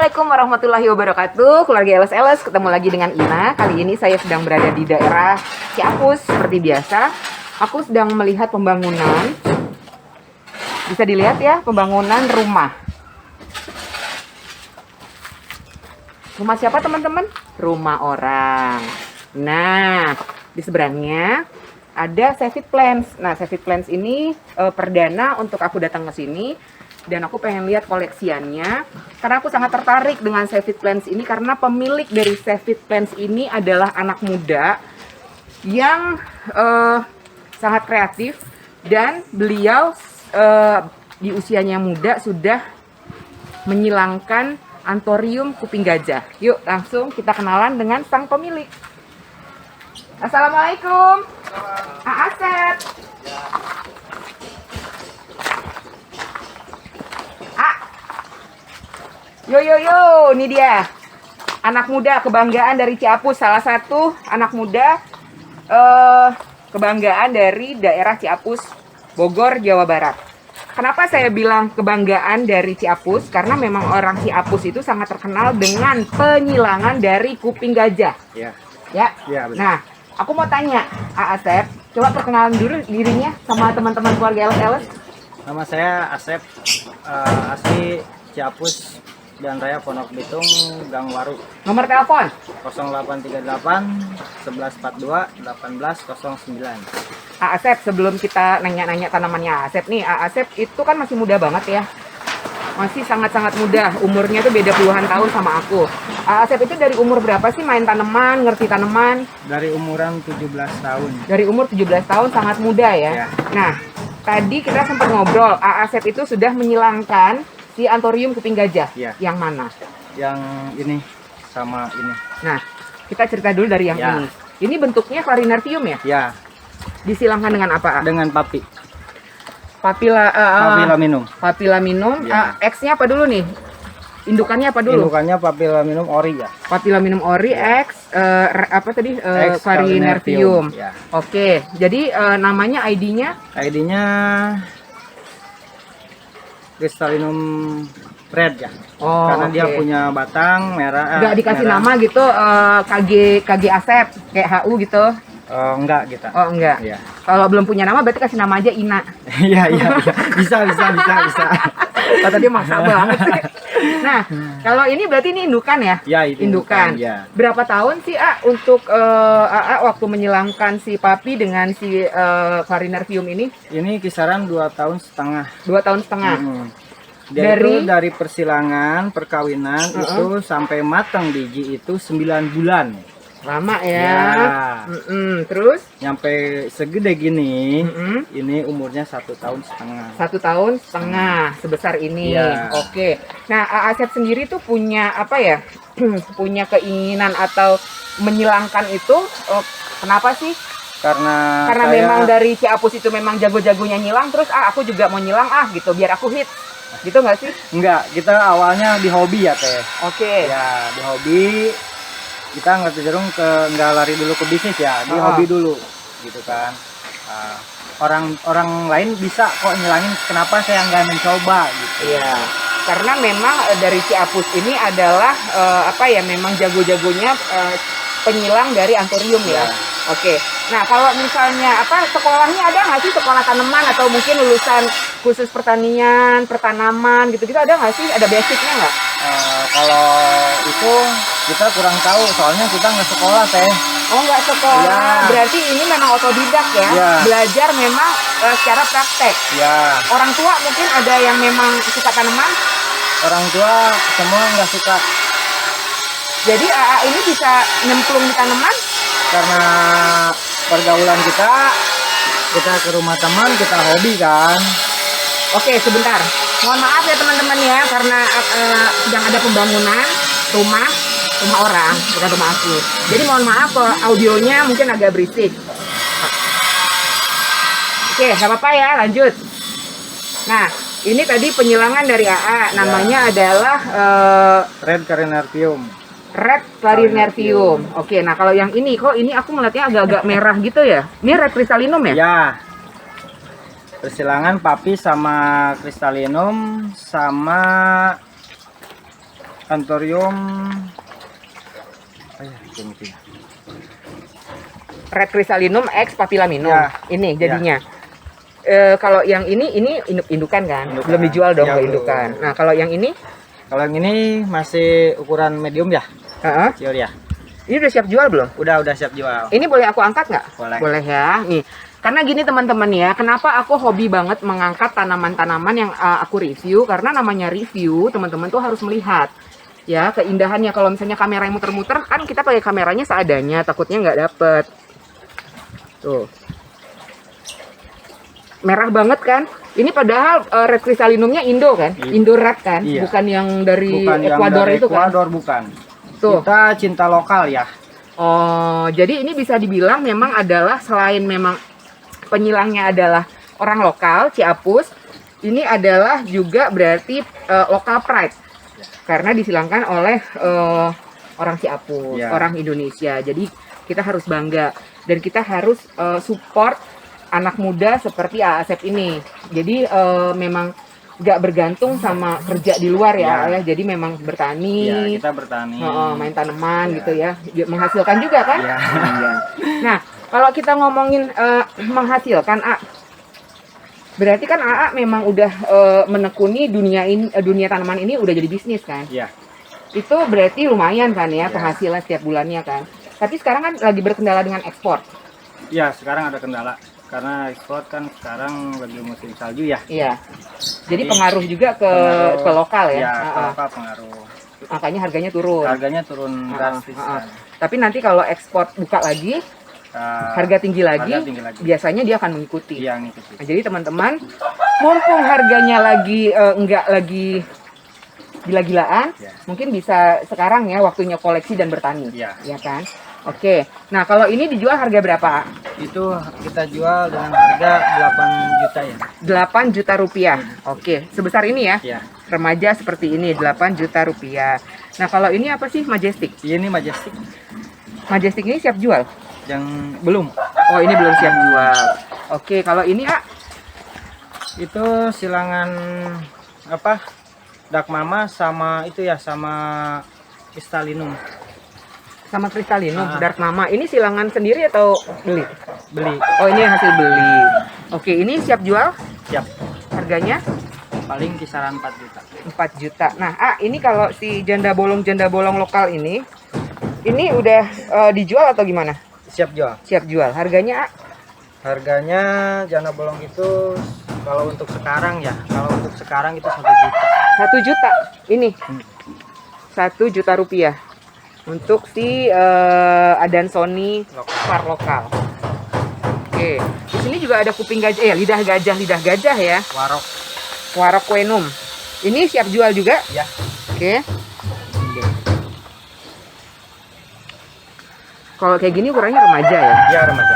Assalamualaikum warahmatullahi wabarakatuh. Keluarga LS ketemu lagi dengan Ina. Kali ini saya sedang berada di daerah Ciapus. Seperti biasa, aku sedang melihat pembangunan. Bisa dilihat ya, pembangunan rumah. Rumah siapa teman-teman? Rumah orang. Nah, di seberangnya ada Savit Plants. Nah, Savit Plants ini perdana untuk aku datang ke sini. Dan aku pengen lihat koleksiannya karena aku sangat tertarik dengan Savit Plants ini karena pemilik dari Savit Plants ini adalah anak muda yang sangat kreatif dan beliau di usianya muda sudah menyilangkan antorium kuping gajah. Yuk langsung kita kenalan dengan sang pemilik. Assalamualaikum. Asep. Yo, ini dia anak muda kebanggaan dari Ciapus, salah satu anak muda kebanggaan dari daerah Ciapus, Bogor, Jawa Barat. Kenapa saya bilang kebanggaan dari Ciapus? Karena memang orang Ciapus itu sangat terkenal dengan penyilangan dari kuping gajah. Ya. Ya. Ya, benar. Nah, aku mau tanya, Asep, coba perkenalan dulu dirinya sama teman-teman keluarga LS. Nama saya Asep, asli Ciapus dan Raya Pondok Bitung, Gang Waru. Nomor telepon 0838 1142 1809. Asep, sebelum kita nanya-nanya tanamannya Asep nih, Asep itu kan masih muda banget ya. Masih sangat-sangat muda, umurnya tuh beda puluhan tahun sama aku. Asep itu dari umur berapa sih main tanaman, ngerti tanaman? Dari umuran 17 tahun. Dari umur 17 tahun, sangat muda ya. Ya. Nah, tadi kita sempat ngobrol, Asep itu sudah menyilangkan si antorium kuping gajah. Ya. Yang mana? Yang ini sama ini. Nah, kita cerita dulu dari yang Ya. ini. Ini bentuknya Clarinertium ya? Ya, Disilangkan dengan apa? dengan papi. Papilaminum. Papilaminum. Ya. X-nya apa dulu nih? Indukannya apa dulu? Indukannya Papilaminum ori ya. Papilaminum ori X apa tadi? X Clarinertium. Ya. Oke, jadi namanya ID-nya? ID-nya Cristalinum red ya. Oh, karena dia oke. punya batang merah. Nggak dikasih merah. nama gitu, KG Asep kayak HU gitu? Enggak kita. Oh enggak. Iya. Kalau belum punya nama berarti kasih nama aja Ina. Iya. Bisa. Kata dia maksa banget sih. Nah, kalau ini berarti ini indukan ya? Ya, itu indukan. Ya. Berapa tahun sih untuk waktu menyilangkan si papi dengan si Clarinertium ini? Ini kisaran 2,5 tahun. 2 tahun setengah. Dari persilangan, perkawinan itu sampai matang biji itu 9 bulan. Lama ya. Terus? Nyampe segede gini, ini umurnya 1,5 tahun. 1 tahun setengah sebesar ini. Ya. Oke. Nah, Asep sendiri tuh punya apa ya? Punya keinginan atau menyilangkan itu? Kenapa sih? Karena Memang dari Ciapus itu memang jago-jagonya nyilang, terus aku juga mau nyilang gitu biar aku hit. Gitu nggak sih? Enggak, kita awalnya di hobi ya teh. Oke. Ya, di hobi. Kita nggak cenderung nggak lari dulu ke bisnis ya, di hobi dulu gitu kan. Orang lain bisa kok nyilangin, kenapa saya nggak mencoba gitu. Iya, karena memang dari Ciapus ini adalah memang jago-jagonya penyilang dari antorium ya. Oke. Nah, kalau misalnya sekolahnya ada nggak sih, sekolah tanaman atau mungkin lulusan khusus pertanian, pertanaman gitu-gitu, ada nggak sih? Ada basicnya nggak? Kalau itu kita kurang tahu, soalnya kita nggak sekolah teh. Oh, nggak sekolah. Ya. Berarti ini memang otodidak ya? Ya. Belajar memang secara praktek. Ya. Orang tua mungkin ada yang memang suka tanaman? Orang tua semua nggak suka. Jadi AA ini bisa nyemplung di tanaman? Karena pergaulan kita ke rumah teman, kita hobi kan. Oke, sebentar. Mohon maaf ya teman-teman ya, karena sedang ada pembangunan rumah orang, bukan rumah aku. Jadi mohon maaf kalau audionya mungkin agak berisik. Oke, nggak apa-apa ya, lanjut. Nah, ini tadi penyilangan dari AA, namanya adalah Red Clarinertium. Red Clarinertium. Oke, nah kalau yang ini, kok ini aku melihatnya agak-agak merah gitu ya? Ini Red Cristalinum ya? Ya. Persilangan papi sama Cristalinum sama Anthurium Red Chrysalinum X Papillaminum. Ya. Ini jadinya. Kalau yang ini indukan kan? Indukan. Belum dijual dong Ya, ke belum. indukan. Nah, kalau yang ini Kalau yang ini masih ukuran medium ya, heeh, kecil ya. ini udah siap jual belum? Udah siap jual. Ini boleh aku angkat nggak? Boleh. Boleh ya. Nih, karena gini teman-teman ya, kenapa aku hobi banget mengangkat tanaman-tanaman yang aku review? Karena namanya review, teman-teman tuh harus melihat ya keindahannya. Kalau misalnya kamera yang muter-muter, kan kita pakai kameranya seadanya, takutnya nggak dapet. Tuh, merah banget kan? Ini padahal Red Chrysalinumnya Indo kan? Iya. Indo Red kan? Iya. Bukan yang dari Bukan yang Ekuador dari itu kan? Ekuador, bukan. Tuh. Kita cinta lokal ya. Oh, jadi ini bisa dibilang memang adalah selain memang penyilangnya adalah orang lokal, Ciapus, ini adalah juga berarti lokal pride. Karena disilangkan oleh orang Ciapus, Ya. orang Indonesia. Jadi kita harus bangga dan kita harus support anak muda seperti Asep ini. Jadi memang nggak bergantung sama kerja di luar ya. Jadi memang bertani. Ya, kita bertani. Main tanaman Ya. gitu ya, menghasilkan juga kan? Ya. Iya. Nah, kalau kita ngomongin menghasilkan, berarti kan AA memang udah menekuni dunia tanaman ini udah jadi bisnis kan? Ya. Itu berarti lumayan kan ya Ya. penghasilan setiap bulannya kan? Tapi sekarang kan lagi berkendala dengan ekspor. Ya, sekarang ada kendala karena ekspor kan sekarang lagi musim salju ya. Iya. Jadi Jadi, pengaruh juga pengaruh- ke lokal ya. Ya, ke AA. lokal pengaruh. Makanya harganya turun. Harganya turun drastis AA. kan. Tapi nanti kalau ekspor buka lagi, harga tinggi lagi, harga tinggi lagi. biasanya dia akan mengikuti. Iya, ngikutin. Nah, jadi teman-teman, mumpung harganya lagi enggak lagi gila-gilaan, Ya. mungkin bisa sekarang ya waktunya koleksi dan bertani, Ya. ya kan? Oke. Nah, kalau ini dijual harga berapa? Itu kita jual dengan harga 8 juta ya. 8 juta rupiah. Oke, sebesar ini ya. Ya. Remaja seperti ini 8 juta rupiah. Nah, kalau ini apa sih Majestic? Ini Majestic Majestic ini siap jual? yang belum. Oh, ini belum siap jual. Oke, kalau ini Itu silangan apa? Dark Mama sama itu ya, sama Crystallinum. sama Crystallinum, Dark Mama. Ini silangan sendiri atau beli? Beli. Oh, ini hasil beli. Oke, ini siap jual? Siap. Harganya Paling kisaran 4 juta. 4 juta. Nah, ini kalau si janda bolong lokal ini udah dijual atau gimana? Siap jual. Siap jual. Harganya Harganya janda bolong itu kalau untuk sekarang ya, kalau untuk sekarang itu 1 juta. 1 juta. Ini 1 juta rupiah untuk si Adansonii var lokal. Oke, di sini juga ada kuping gajah, lidah gajah ya. Warokwenum. Ini siap jual juga? Ya. Oke. Kalau kayak gini ukurannya remaja ya? Ya, remaja.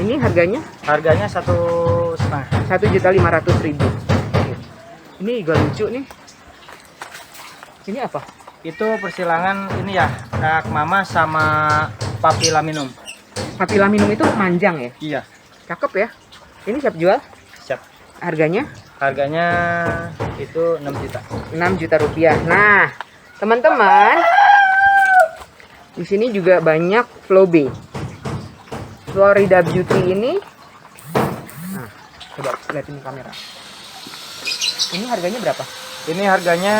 Ini harganya Harganya 1,5. 1.500.000. Ini juga lucu nih. Ini apa? Itu persilangan ini ya, Dark Mama sama Papillaminum. Papillaminum itu manjang ya? Iya. Cakep ya. Ini siap jual? Siap. Harganya Harganya itu 6 juta. 6 juta rupiah. Nah, teman-teman, di sini juga banyak Flobe. Florida Beauty ini. Nah, coba lihatin kamera. Ini harganya berapa? Ini harganya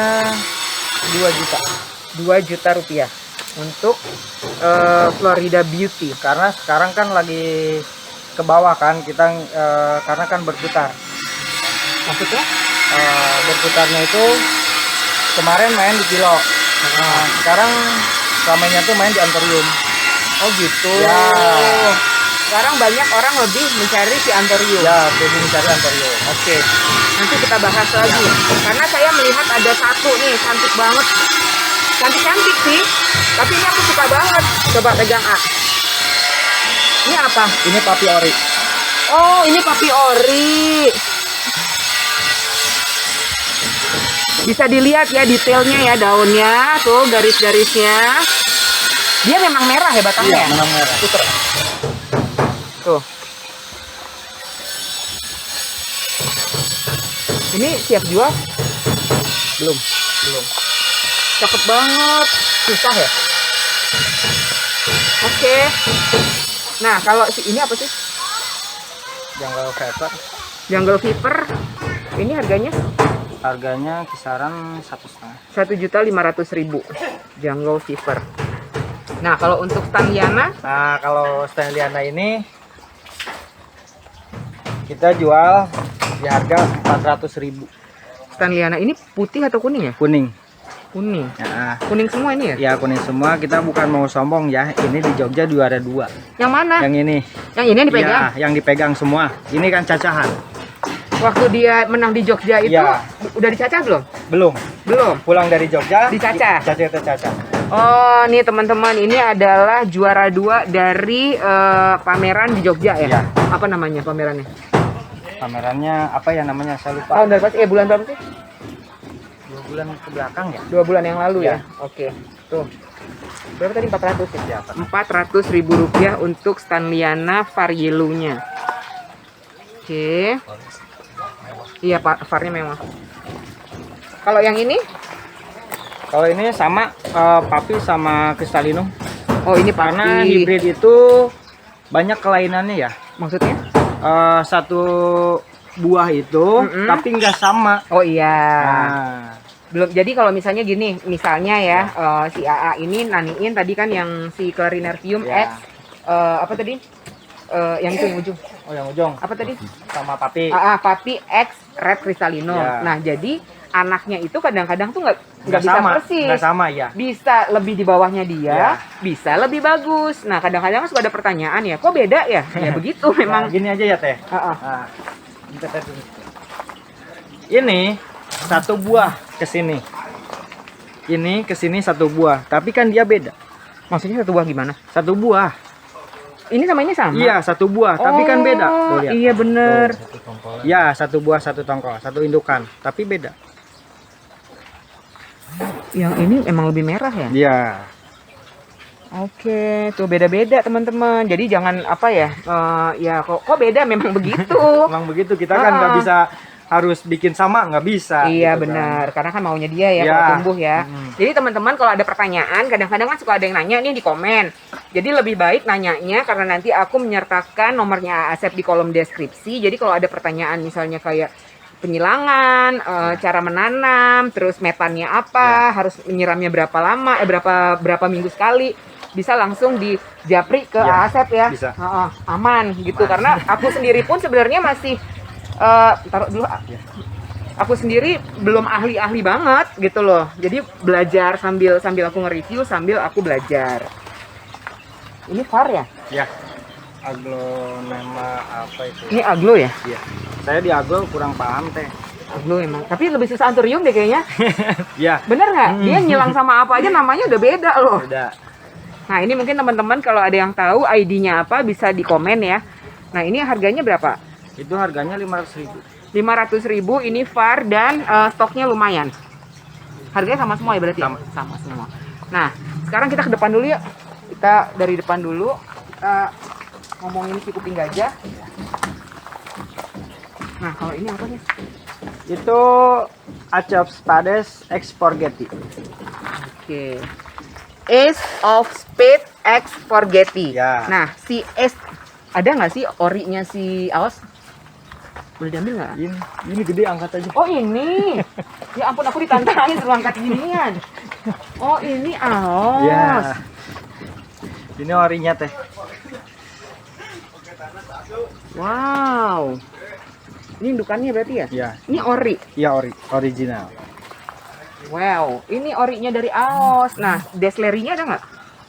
2 juta. 2 juta rupiah untuk Florida Beauty. Karena sekarang kan lagi ke bawah kan kita karena kan berputar. Maksudnya? Berputarnya itu kemarin main di Kilo. Nah, sekarang ramainya tuh main di Anthurium. Oh gitu. Ya. Sekarang banyak orang lebih mencari si Anthurium. Ya, lebih mencari Anthurium. Oke. Nanti kita bahas lagi. Karena saya melihat ada satu nih, cantik banget. Cantik-cantik sih. Tapi ini aku suka banget. Coba pegang A. Ini apa? Ini Papi Ori. Oh, ini Papi Ori. Bisa dilihat ya detailnya ya daunnya, tuh garis-garisnya. Dia memang merah ya batangnya. Iya, menang merah. Puter. Tuh. Ini siap jual? Belum. Belum. cakep banget. Susah ya? Oke. Nah, kalau ini apa sih? Jungle Fever. Jungle Fever. Ini harganya? Harganya kisaran 1,5. 1.500.000. Jungle Fever. Nah, kalau untuk Stanliana? Nah, kalau Stanliana ini kita jual di harga 400.000. Stanliana ini putih atau kuning ya? Kuning. Kuning. Ya, Kuning semua ini ya? ya kuning semua. Kita bukan mau sombong ya. Ini di Jogja juara 2. Yang mana? Yang ini. Yang ini yang dipegang? Ya, yang dipegang semua. Ini kan cacahan. Waktu dia menang di Jogja itu Ya. udah dicacah belum? Belum. Belum. Pulang dari Jogja Dicacah? Cacah. Oh, nih teman-teman, ini adalah juara 2 dari pameran di Jogja ya? Iya. Apa namanya pamerannya? Pamerannya apa ya namanya? Saya lupa. Tahun berapa sih? Bulan berapa sih? 2 bulan ke belakang ya. 2 bulan yang lalu ya? Iya. Oke. Tuh. Berapa tadi? 400 ya? Ya, 400.000 rupiah untuk Stanliana VAR Yellow-nya. Oke. Iya, Pak, VAR-nya memang. Kalau yang ini? Kalau ini sama Papi sama Cristalino. Oh, ini Karena Papi. hybrid itu banyak kelainannya ya. Maksudnya? Satu buah itu tapi nggak sama. Oh iya. Nah, Belum. Jadi kalau misalnya gini, misalnya ya, si AA ini naniin tadi kan yang si Clarinervium Ya. X apa tadi? Yang itu yang ujung. oh yang ujung Apa tadi? sama Papi. Papi X Red Cristalino. Ya. Nah, jadi anaknya itu kadang-kadang tuh nggak Nggak bisa sama, persis. nggak sama ya. Bisa lebih di bawahnya dia, Ya. bisa lebih bagus. Nah, kadang-kadang suka ada pertanyaan ya, kok beda ya? Ya begitu memang. Nah, gini aja ya Teh. Nah, bentar, Teh, dulu. Ini satu buah ke sini. Ini ke sini satu buah, tapi kan dia beda. Maksudnya satu buah gimana? Satu buah. Ini sama ini sama? Iya, satu buah, tapi kan beda. Tuh, lihat. Iya bener. Ya, satu buah, satu tongkol, satu indukan, tapi beda. Yang ini emang lebih merah ya? Iya. Oke, tuh beda-beda teman-teman. Jadi jangan apa ya? Ya kok beda memang begitu. Emang begitu, kita kan nggak bisa harus bikin sama, nggak bisa. Iya gitu kan. benar, karena kan maunya dia ya Iya. kalau tumbuh ya. Jadi teman-teman kalau ada pertanyaan, kadang-kadang kan suka ada yang nanya nih di komen. Jadi lebih baik nanyanya karena nanti aku menyertakan nomornya Asep di kolom deskripsi. Jadi kalau ada pertanyaan misalnya kayak penyilangan, cara menanam, terus metannya apa, harus menyiramnya berapa lama, berapa minggu sekali, bisa langsung di japri ke Ya, Asep ya. bisa. Aman gitu, karena aku sendiri pun sebenarnya masih taruh dulu. Aku sendiri belum ahli-ahli banget gitu loh. Jadi belajar sambil aku nge-review, sambil aku belajar. Ini VAR ya? Ya. Aglonema apa itu? Ini aglo ya? Iya. Saya di aglo kurang paham Teh. Aglo emang. Tapi lebih susah anthurium deh kayaknya. Ya. Bener nggak? Dia nyilang sama apa aja namanya udah beda loh. Udah. Nah ini mungkin teman-teman kalau ada yang tahu ID-nya apa bisa di komen ya. Nah ini harganya berapa? Itu harganya 500.000. 500.000 ini VAR dan stoknya lumayan. Harganya sama semua ya berarti? Sama. Sama semua. Nah, sekarang kita ke depan dulu ya. Kita dari depan dulu ngomongin si kuping gajah. Nah, kalau ini apa nih? Itu Achops Spades X Forgetti. Oke. Ace of Spades X Forgetti. Ya. Nah, si Ace ada nggak sih orinya si Aos? Boleh diambil nggak? Ini gede, angkat aja. Oh ini, ya ampun aku ditantangin suruh angkat ginian. Oh ini Aos. Ya. Ini orinya Teh. Wow. Ini indukannya berarti ya? Ya. Ini ori. Iya original. Wow. Ini orinya dari Aos. Nah, deslerinya ada nggak?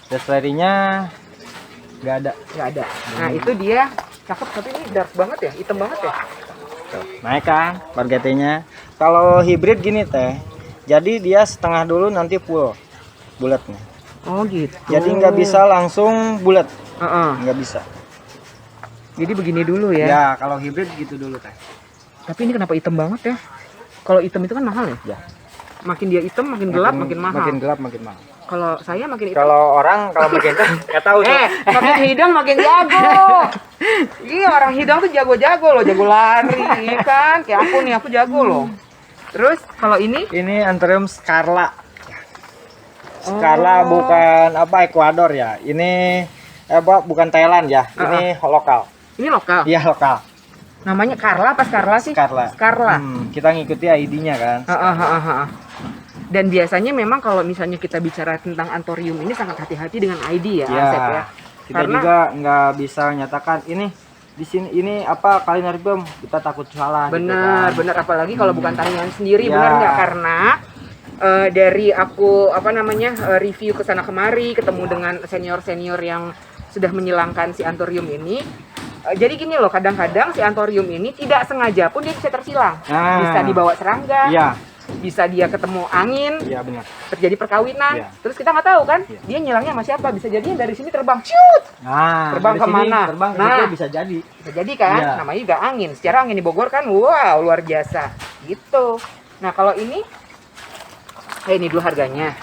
Deslerinya nggak ada. Nggak ada. Nah itu dia cakep tapi ini dark banget ya, hitam banget ya. Naik kan Forgettinya. Kalau hybrid gini Teh. Jadi dia setengah dulu nanti full bulatnya. Oh gitu. Jadi nggak bisa langsung bulat. Nggak bisa. Jadi begini dulu ya. Ya, kalau hybrid gitu dulu Teh. Tapi ini kenapa hitam banget ya? Kalau hitam itu kan mahal ya? Ya. Makin dia hitam, makin gelap, makin mahal. Makin gelap makin mahal. Kalau saya makin hitam. Kalau orang kalau makin hitam nggak tahu tuh. Makin hidang makin jago. Iya, orang hidang tuh jago-jago loh, jago lari, iya kan? Kayak aku nih, aku jago loh. Terus kalau ini Ini Anthurium Scarla. Scarla bukan apa Ekuador ya. Ini apa bukan Thailand ya. Ini lokal. Ini lokal. Iya lokal. Namanya Carla apa Scarla sih? Scarla. Scarla. Kita ngikuti ID-nya kan. Dan biasanya memang kalau misalnya kita bicara tentang antorium ini sangat hati-hati dengan ID ya, Asep ya. Kita juga nggak bisa nyatakan ini di sini ini apa Kalinarium, kita takut salah. Benar, gitu kan. benar, apalagi kalau bukan tarian sendiri, Ya. benar nggak? Karena dari aku review ke sana kemari, ketemu dengan senior-senior yang sudah menyilangkan si antorium ini. Jadi gini loh, kadang-kadang si antorium ini tidak sengaja pun dia bisa tersilang. Bisa dibawa serangga, bisa dia ketemu angin, benar. terjadi perkawinan. Iya. Terus kita nggak tahu kan, dia nyilangnya sama siapa. Bisa jadi dari sini terbang, ciut. Terbang dari sini, kemana? Terbang Nah, bisa jadi. Bisa jadi kan, namanya juga angin. Secara angin di Bogor kan, wow, luar biasa. Gitu. Nah, kalau ini, ini dulu harganya.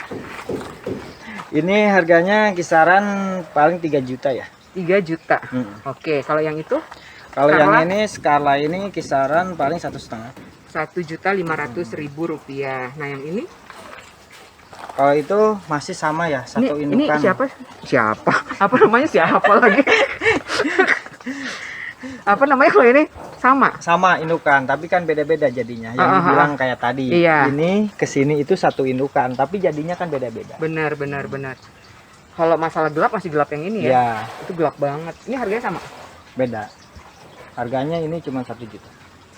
Ini harganya kisaran paling 3 juta ya. 3 juta. Oke, kalau yang itu? Kalau Scarla? yang ini Scarla ini kisaran paling 1,5. 1.500.000 rupiah. Nah, yang ini? Kalau itu masih sama ya, satu Ini indukan. siapa? Siapa? Apa namanya siapa lagi? Apa namanya kalau ini? Sama. Sama indukan, tapi kan beda-beda jadinya. Yang dibilang kayak tadi. Iya. Ini kesini itu satu indukan, tapi jadinya kan beda-beda. Benar. Kalau masalah gelap masih gelap yang ini ya. Ya, Itu gelap banget. Ini harganya sama. beda. Harganya ini cuma 1 juta.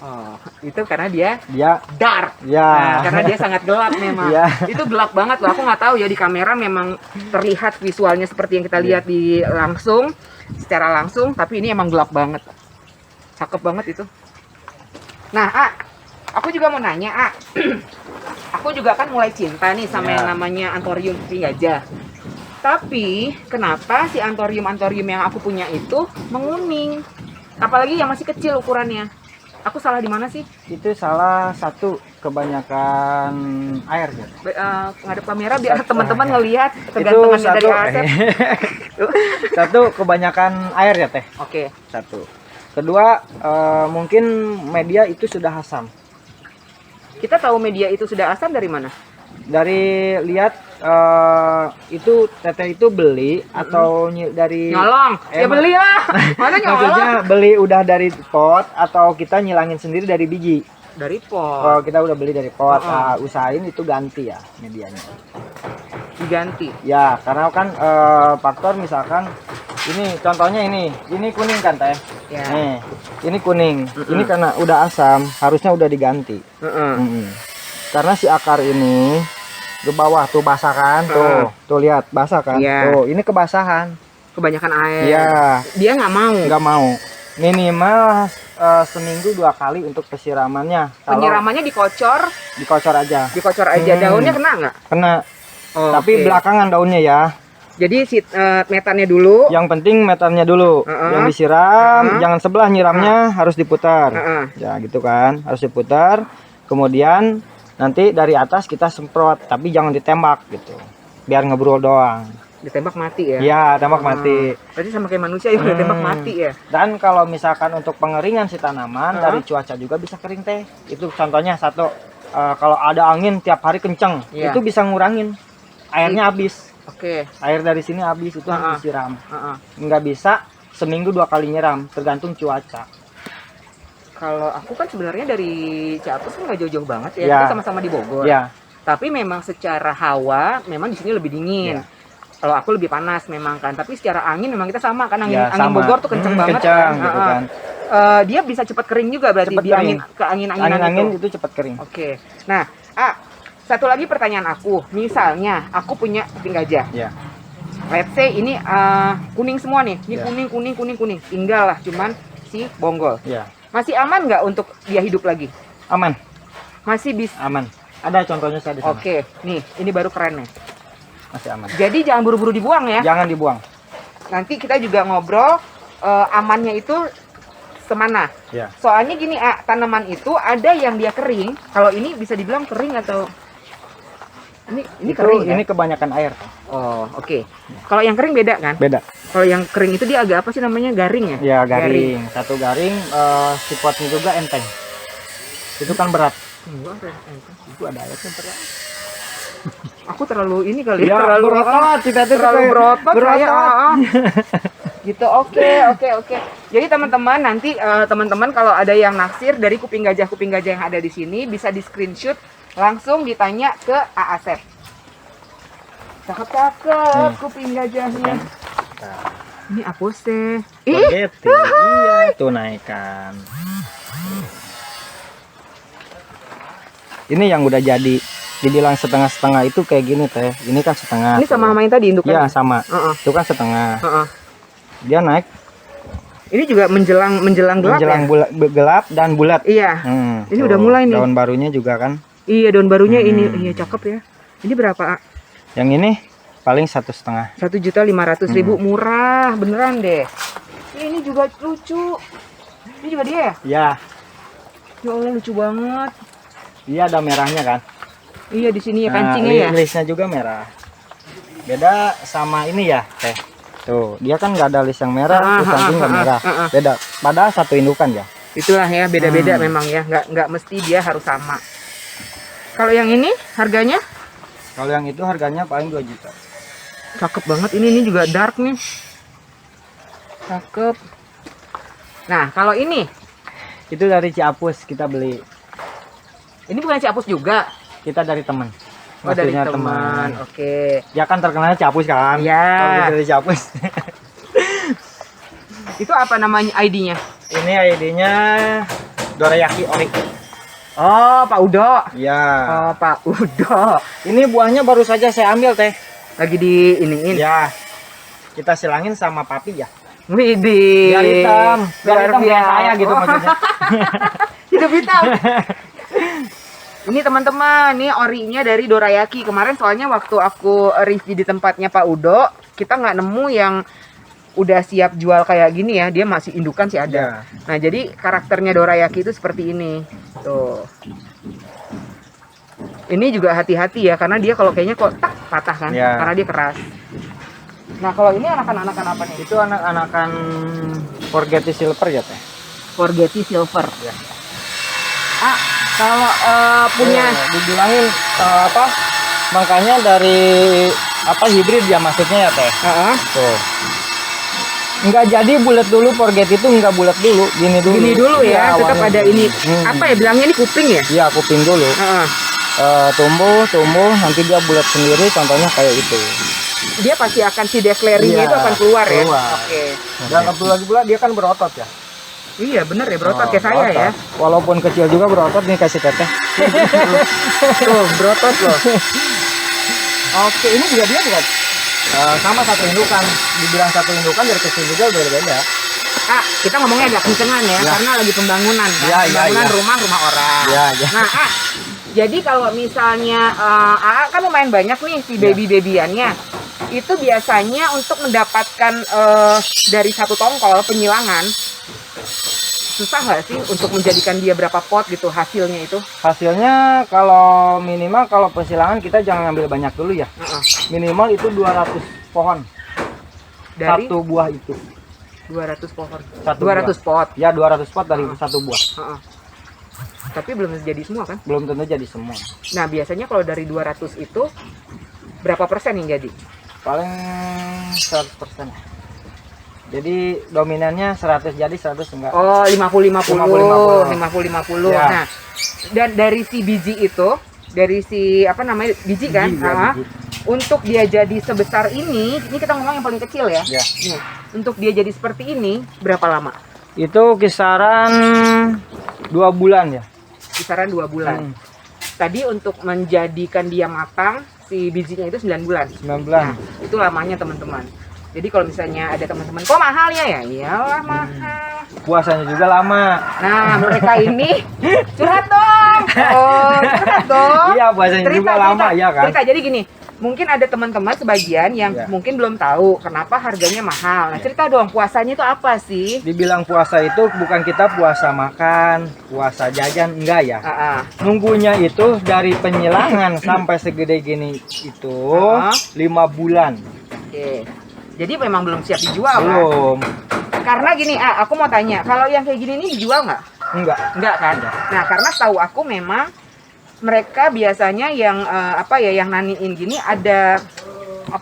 Oh, itu karena dia Ya, dark. ya. Nah, karena dia sangat gelap memang. Iya. Itu gelap banget loh. Aku nggak tahu ya di kamera memang terlihat visualnya seperti yang kita lihat di secara langsung, tapi ini emang gelap banget. Cakep banget itu. Nah, aku juga mau nanya, aku juga kan mulai cinta nih sama yang namanya antorium kuping gajah. Tapi kenapa si antorium yang aku punya itu menguning? Apalagi yang masih kecil ukurannya. Aku salah di mana sih? Itu salah satu kebanyakan air ya. Ngadep kamera biar teman-teman ngelihat kegantengannya dari Asep. Satu kebanyakan air ya teh. Oke. Satu. Kedua mungkin media itu sudah asam. Kita tahu media itu sudah asam dari mana? Dari lihat itu teteh itu beli atau dari Nyolong. Ya belilah. Mana nyolong? maksudnya beli udah dari pot atau kita nyilangin sendiri dari biji. Dari pot. Kalau kita udah beli dari pot, usahain itu ganti ya medianya. Diganti. Ya, karena kan faktor misalkan ini contohnya ini kuning kan teh. Ya. Nih, ini kuning. Ini karena udah asam, harusnya udah diganti. Karena si akar ini ke bawah tuh basah kan, tuh lihat basah kan. Tuh, ini kebasahan. Kebanyakan air. Iya. Dia nggak mau. Nggak mau. Minimal seminggu 2 kali untuk pesiramannya. Penyiramannya dikocor. Dikocor aja. Dikocor aja. Daunnya kena nggak? Kena. Tapi belakangan daunnya ya. Jadi si metannya dulu. Yang penting metannya dulu. Yang disiram, jangan sebelah nyiramnya harus diputar. Ya gitu kan, harus diputar. Kemudian nanti dari atas kita semprot, tapi jangan ditembak gitu. Biar ngebrol doang. Ditembak mati ya? Iya, tembak mati. Berarti sama kayak manusia ya, udah tembak mati ya? Dan kalau misalkan untuk pengeringan si tanaman, dari cuaca juga bisa kering teh. Itu contohnya satu, kalau ada angin tiap hari kenceng, itu bisa ngurangin. Airnya habis. Oke. Air dari sini habis, itu harus disiram. Nggak bisa seminggu 2 kali nyiram, tergantung cuaca. Kalau aku kan sebenarnya dari Ciamis kan nggak jauh-jauh banget ya, kita sama-sama di Bogor. Tapi memang secara hawa memang di sini lebih dingin. Kalau aku lebih panas memang kan, tapi secara angin memang kita sama kan, angin Bogor tuh kenceng banget. Kenceng gitu kan. Dia bisa cepat kering juga berarti Cepet di angin itu cepat kering. Oke. Nah, satu lagi pertanyaan aku, misalnya aku punya kuping gajah. Let's say ini kuning semua nih, ini kuning, tinggal lah cuman si bonggol. Masih aman nggak untuk dia hidup lagi? Aman. Masih bisa. Aman. Ada contohnya saya di sana. Oke, nih ini baru keren nih. Masih aman. Jadi jangan buru-buru dibuang ya. Jangan dibuang. Nanti kita juga ngobrol amannya itu semana. Soalnya gini, tanaman itu ada yang dia kering. Kalau ini bisa dibilang kering atau ini itu, kering ya? Ini kebanyakan air. Oh, oke. Kalau yang kering beda kan? Beda. Kalau yang kering itu dia agak apa sih namanya? Garing ya? Ya, garing. Satu garing, sipotnya juga enteng. Itu kan berat. Enggak, enteng. Itu ada airnya berat. Aku terlalu ini kali Ya, terlalu berotot, kita tuh terlalu kayak berotot kayak berotot. gitu. Oke. Jadi teman-teman nanti teman-teman kalau ada yang naksir dari kuping gajah yang ada di sini bisa di screenshot langsung ditanya ke Asep. Cakep kuping gajahnya. Ini apa sih? Spaghetti. Iya, tuh naikkan. Ini yang udah jadi. Dibilang setengah-setengah itu kayak gini teh. Ini kan setengah. Ini sama main tadi induknya? Iya, sama. Itu kan setengah. Dia naik. Ini juga menjelang gelap menjelang ya? gelap dan bulat. Iya. Ini tuh, udah mulai nih. Daun barunya juga kan. Iya, daun barunya ini. Iya, cakep ya. Ini berapa, A? Yang ini paling 1,5. 1.500.000. Murah, beneran deh. Ini juga lucu. Ini juga dia ya? Iya. Ya Allah, lucu banget. Iya, ada merahnya kan. Iya, di sini ya kancingnya ya. Lisnya juga merah. Beda sama ini ya, teh. Tuh, dia kan nggak ada list yang merah, terus kancing nggak merah. Beda. Padahal satu indukan ya. Itulah ya, beda-beda memang ya. Nggak mesti dia harus sama. Kalau yang ini harganya? Kalau yang itu harganya paling 2 juta. Cakep banget. Ini juga dark nih. Cakep. Nah, kalau ini? Itu dari Ciapus kita beli. Ini bukan Ciapus juga? Kita dari teman. Oh, dari teman. Oke. Ya kan terkenalnya Ciapus kan? Iya. Kalau dari Ciapus. Itu apa namanya ID-nya? Ini ID-nya Dorayaki Ori. Oh, Pak Udo. Iya. Oh, Pak Udo. Ini buahnya baru saja saya ambil teh. Lagi di iniin. Ya. Kita silangin sama papi ya. Widih. Biar hitam. Biar hitam kayak saya gitu Oh. maksudnya. Hidup hitam. Ini teman-teman, nih orinya dari Dorayaki. Kemarin soalnya waktu aku review di tempatnya Pak Udo, kita nggak nemu yang udah siap jual kayak gini ya. Dia masih indukan sih ada. Ya. Nah, jadi karakternya Dorayaki itu seperti ini. Tuh. Ini juga hati-hati ya, karena dia kalau kayaknya kok tak patah kan, Ya. karena dia keras. Nah, kalau ini anakan-anakan apa nih? Itu anak-anakan Forgetty Silver ya teh. Forgetty Silver. Ya. Ah, kalau punya dibilangin apa? Makanya dari apa hibrid ya maksudnya ya teh. Tuh. Enggak jadi bulat dulu, Forgetty itu enggak bulat dulu, gini dulu. Gini dulu ya, tetap warna ada ini. Apa ya bilangnya ini kuping ya? Iya, kuping dulu. Tumbuh, nanti dia bulat sendiri, contohnya kayak itu. Dia pasti akan si declaring-nya itu akan keluar ya. Oke. Dan lagi pula dia kan berotot ya. Iya bener ya, berotot kayak saya ya. Walaupun kecil juga berotot nih kasih teteh. Tuh berotot loh. Oke, ini juga dia bukan? Sama satu indukan. Dibilang satu indukan dari kecil juga udah beda. Ah, kita ngomongnya agak kencengan ya, karena lagi pembangunan kan. Pembangunan rumah orang. Ya. Nah, jadi kalau misalnya kan lumayan banyak nih si baby-babyannya. Itu biasanya untuk mendapatkan dari satu tongkol penyilangan, susah nggak sih untuk menjadikan dia berapa pot gitu hasilnya itu? Hasilnya kalau minimal kalau persilangan kita jangan ngambil banyak dulu ya. Minimal itu 200 pohon. Dari satu buah itu. 200 pohon. 200 pot. Ya 200 pot dari satu buah. Tapi belum jadi semua kan? Belum tentu jadi semua. Nah biasanya kalau dari 200 itu berapa persen yang jadi? Paling 100%. Jadi dominannya 100 jadi 100 enggak. Oh 50-50. 50-50. Ya. Nah dan dari si biji itu, dari si apa namanya biji kan? Biji. Untuk dia jadi sebesar ini kita ngomong yang paling kecil ya. Nih, untuk dia jadi seperti ini berapa lama? Itu kisaran 2 bulan ya. Kisaran 2 bulan. Tadi untuk menjadikan dia matang si bijinya itu 9 bulan. 9 bulan. Nah, itu lamanya teman-teman. Jadi kalau misalnya ada teman-teman, kok mahal ya? Ya iyalah mahal. Puasanya juga lama. Nah, mereka ini curhat dong. Oh, curhat dong. Iya, puasanya juga lama ya kan. Cerita jadi gini, mungkin ada teman-teman sebagian yang mungkin belum tahu kenapa harganya mahal. Nah, cerita dong, puasanya itu apa sih? Dibilang puasa itu bukan kita puasa makan, puasa jajan, enggak ya. Nunggunya itu dari penyilangan sampai segede gini itu 5 bulan. Oke. Jadi memang belum siap dijual belum. Kan? Karena gini, aku mau tanya, kalau yang kayak gini ini dijual nggak? Enggak Enggak kan? Nah, karena tahu aku memang mereka biasanya yang yang naniin gini ada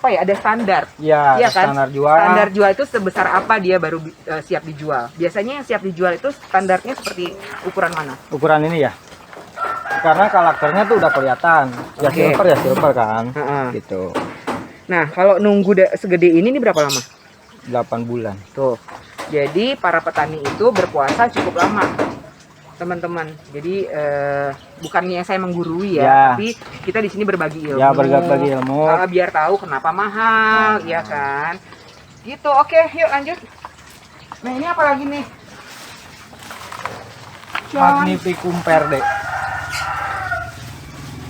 ada standar. Iya, Iya kan? standar jual. Standar jual itu sebesar apa dia baru siap dijual. Biasanya yang siap dijual itu standarnya seperti ukuran mana? Ukuran ini ya. Karena karakternya tuh udah kelihatan. Ya silver kan. Gitu. Nah, kalau nunggu segede ini berapa lama? 8 bulan. Tuh. Jadi para petani itu berpuasa cukup lama. Teman-teman, jadi bukannya saya menggurui ya, tapi kita di sini berbagi ilmu. Ya, berbagi ilmu. Biar tahu kenapa mahal, ya kan? Gitu, oke, yuk lanjut. Nah, ini apa lagi nih? Magnificum Verde.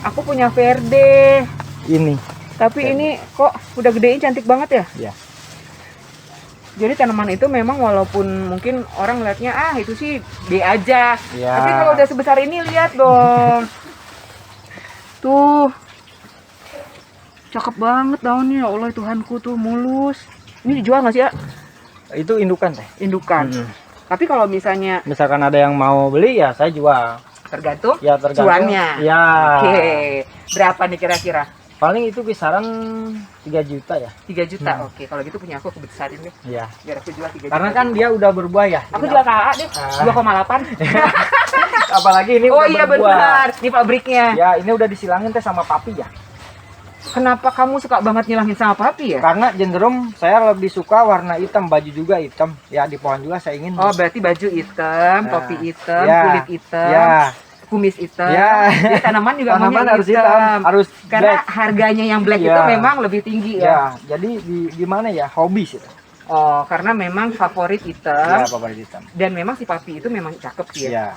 Aku punya Verde. Ini. Tapi ini kok udah gedein cantik banget ya? Iya. Jadi tanaman itu memang walaupun mungkin orang lihatnya itu sih B aja. Ya. Tapi kalau udah sebesar ini lihat dong. Tuh. Cakep banget daunnya. Ya Allah Tuhanku tuh mulus. Ini dijual nggak sih ya? Itu indukan teh. Indukan. Tapi kalau misalnya misalkan ada yang mau beli ya saya jual. Tergantung? Ya tergantung. Cuannya. Ya. Oke. Berapa nih kira-kira? Paling itu kisaran 3 juta ya. 3 juta. Oke, kalau gitu punya aku besarin deh. Iya. Biar aku jual 3 juta. Karena kan dia udah berbuah ya. Aku jual KA deh. 2,8. Apalagi ini oh udah iya berbuah. benar, di pabriknya. Ya, ini udah disilangin teh sama papi ya. Kenapa kamu suka banget nyilangin sama papi ya? Karena cenderung saya lebih suka warna hitam, baju juga hitam. Ya di pohon juga saya ingin. Oh, berarti baju hitam, topi hitam, kulit hitam. Ya. Kumis hitam. Ya. Jadi tanaman juga tanaman harus hitam. Harus karena black. harganya yang black itu memang lebih tinggi ya. Ya, jadi gimana ya? Hobi sih. Oh, karena memang favorit hitam. Ya, favorit hitam. Dan memang si papi itu memang cakep sih ya.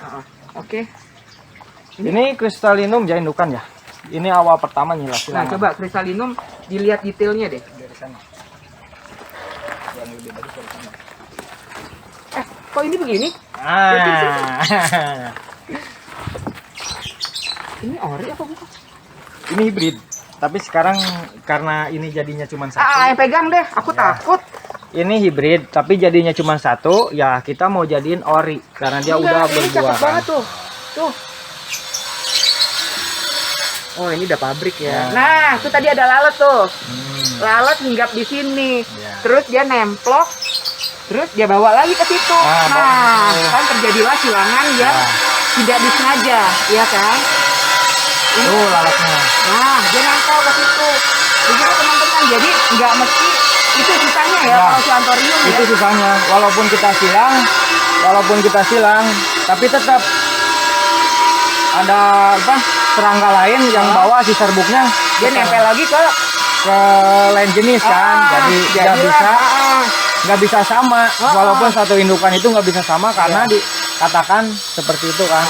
Oke. Ini Crystallinum jaindukan ya. Ini awal pertama nih lah. Nah, coba Crystallinum dilihat detailnya deh. Dari sana. Yang lebih bagus dari sana. Kok ini begini? Ini ori apa bukan? Ini hibrid. Tapi sekarang karena ini jadinya cuma satu. Yang pegang deh, aku takut. Ini hibrid, tapi jadinya cuma satu. Ya kita mau jadiin ori karena dia udah berbuah. Ini cakep banget tuh. Tuh. Oh, ini udah pabrik ya. Nah, itu tadi ada lalat tuh. Lalat hinggap di sini. Terus dia nemplok. Terus dia bawa lagi ke situ. Nah, kan terjadilah silangan yang tidak disengaja, ya kan? Ini lalatnya. Nah, dia nempel ke situ. Begitu teman-teman. Jadi nggak mesti itu sisanya ya, kalau si antorium ya. Itu sisanya. Walaupun kita silang, tapi tetap ada serangga lain yang bawa si serbuknya. Dia nempel lagi ke lain jenis kan. Jadi nggak bisa sama. Walaupun satu indukan itu nggak bisa sama karena dikatakan seperti itu kan.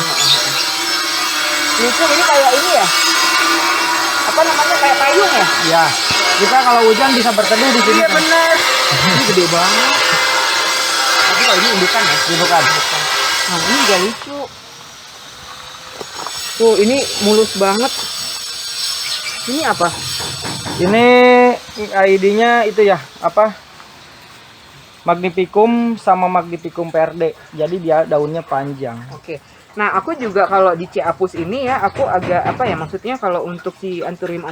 Lucu, ini kayak ini ya? Apa namanya, kayak payung ya? Iya. Kita kalau hujan bisa berteduh di sini. Iya bener. Ini gede banget. Tapi kalau ini indukan ya? Indukan. Nah, ini juga lucu. Tuh, ini mulus banget. Ini apa? Ini ID-nya itu ya, apa? Magnificum sama Magnificum Verde. Jadi dia daunnya panjang. Oke. Nah, aku juga kalau di Ciapus ini ya, aku agak maksudnya kalau untuk si anthurium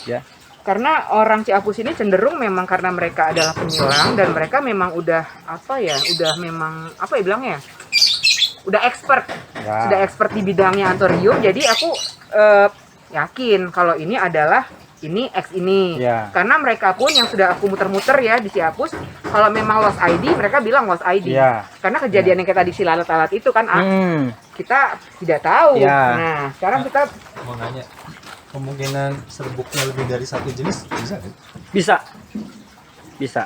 ya. Karena orang Ciapus ini cenderung memang karena mereka adalah penyilang dan mereka memang udah bilangnya? Udah expert. Ya. Sudah expert di bidangnya anthurium. Jadi aku yakin kalau ini adalah ini X ini. Ya. Karena mereka pun yang sudah aku muter-muter ya di Ciapus, kalau memang lost ID mereka bilang lost ID. Ya. Karena kejadian yang kayak tadi si lalat-lalat itu kan kita tidak tahu. Ya. Nah, sekarang kita mau nanya, kemungkinan serbuknya lebih dari satu jenis bisa kan? Bisa.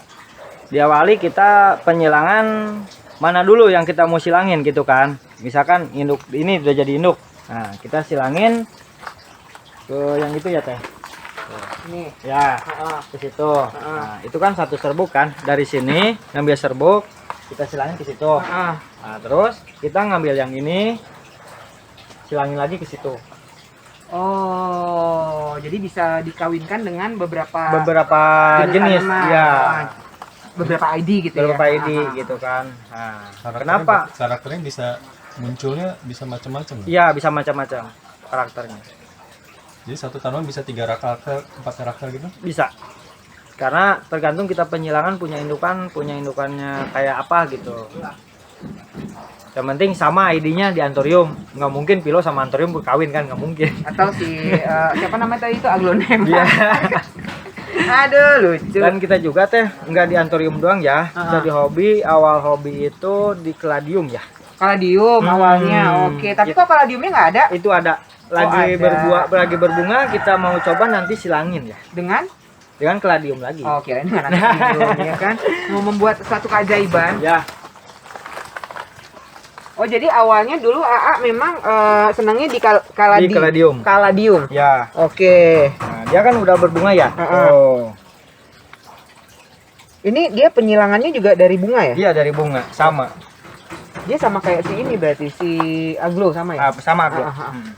Diawali kita penyilangan mana dulu yang kita mau silangin gitu kan. Misalkan induk ini udah jadi induk. Nah, kita silangin ke yang itu ya teh. ini Ya, ke situ. Nah, itu kan satu serbuk kan. Dari sini ngambil serbuk, kita silangin ke situ. Nah, terus kita ngambil yang ini, silangin lagi ke situ. Oh, jadi bisa dikawinkan dengan beberapa jenis, ya. Beberapa ID gitu Beberapa ya. ID gitu kan. Nah, Karakternya kenapa? Karakternya bisa munculnya bisa macam-macam. Iya, bisa macam-macam. karakternya. Jadi satu tanaman bisa 3 karakter, 4 karakter gitu? Bisa. Karena tergantung kita penyilangan punya indukannya kayak apa gitu. Yang penting sama ID-nya di Anthurium. Nggak mungkin Pilo sama Anthurium berkawin kan, nggak mungkin. Atau si siapa namanya tadi itu Aglonem. Iya. Aduh lucu. Dan kita juga teh nggak di Anthurium doang ya. Kita di hobi, awal hobi itu di Caladium ya. Caladium awalnya. Oke, tapi kok Caladiumnya nggak ada? Itu ada lagi berbunga, kita mau coba nanti silangin ya. Dengan Caladium lagi. Oke, dengan Caladium ya kan. Mau membuat suatu keajaiban. Ya. Oh, jadi awalnya dulu AA memang senangnya di Di Caladium. Caladium. Ya. Oke. Nah, dia kan udah berbunga ya. Oh. Ini dia penyilangannya juga dari bunga ya? Iya, dari bunga, sama. Dia sama kayak si ini berarti si Aglo sama ya? Sama aku.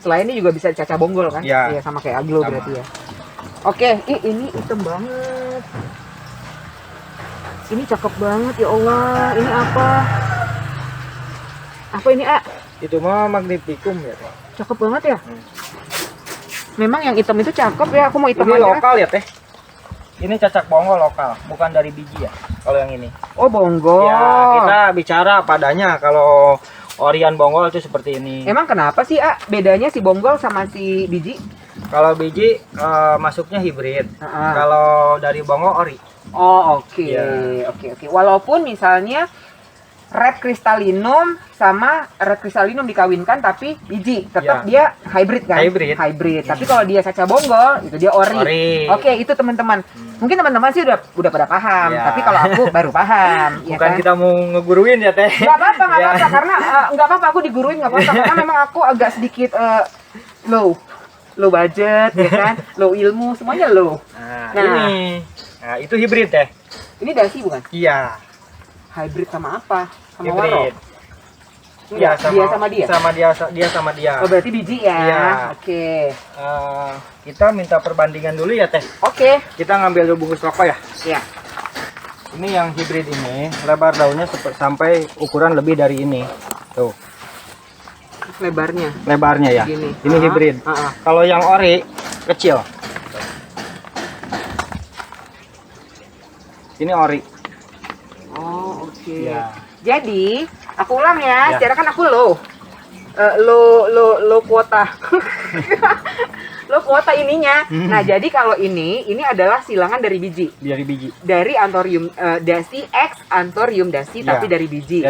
Selain ini juga bisa caca bonggol kan? Ya. Iya, sama kayak Aglo Sama. berarti ya. Oke, ini hitam banget. Ini cakep banget ya Allah. Ini apa? Apa ini, A? Itu mah magnificum ya. Cakep banget ya? Memang yang hitam itu cakep ya. Aku mau hitam Ini aja. lokal ya, Teh. Ini cacak bonggol lokal, bukan dari biji ya. Kalau yang ini. Oh, bonggol. Ya, kita bicara padanya. Kalau Orion bonggol itu seperti ini. Emang kenapa sih, A? Bedanya si bonggol sama si biji? Kalau biji masuknya hibrid. Ah. Kalau dari bonggol ori. Oh, oke. Ya. Oke. Walaupun misalnya red crystallinum sama red crystallinum dikawinkan tapi biji, tetap dia hybrid kan? Hybrid. Tapi kalau dia caca bonggol itu dia ori. Oke, itu teman-teman. Mungkin teman-teman sih udah pada paham, tapi kalau aku baru paham. Bukan ya kan? kita mau ngeguruin ya, Teh. Nggak apa-apa, karena nggak apa-apa aku diguruin nggak apa-apa karena memang aku agak sedikit low budget, ya kan? Low ilmu, semuanya low. Nah, itu hibrid, Teh. Ini dasi bukan? Iya. Hybrid sama apa? Sama Hybrid. waro? Iya, Dia sama dia? Dia sama dia. Oh, berarti biji ya? Iya. Oke. Kita minta perbandingan dulu ya, Teh. Oke. Kita ngambil dulu bungkus rokok ya. Iya. Ini yang hibrid ini, lebar daunnya sampai ukuran lebih dari ini. Tuh, lebarnya ya. Begini. Ini hibrid. Kalau yang ori kecil. Ini ori. Oh, oke. Ya. Jadi, aku ulang ya. Secara kan aku low kuota. Low kuota ininya. Nah, jadi kalau ini adalah silangan dari biji. Dari Anthurium dasi X Anthurium dasi tapi dari biji.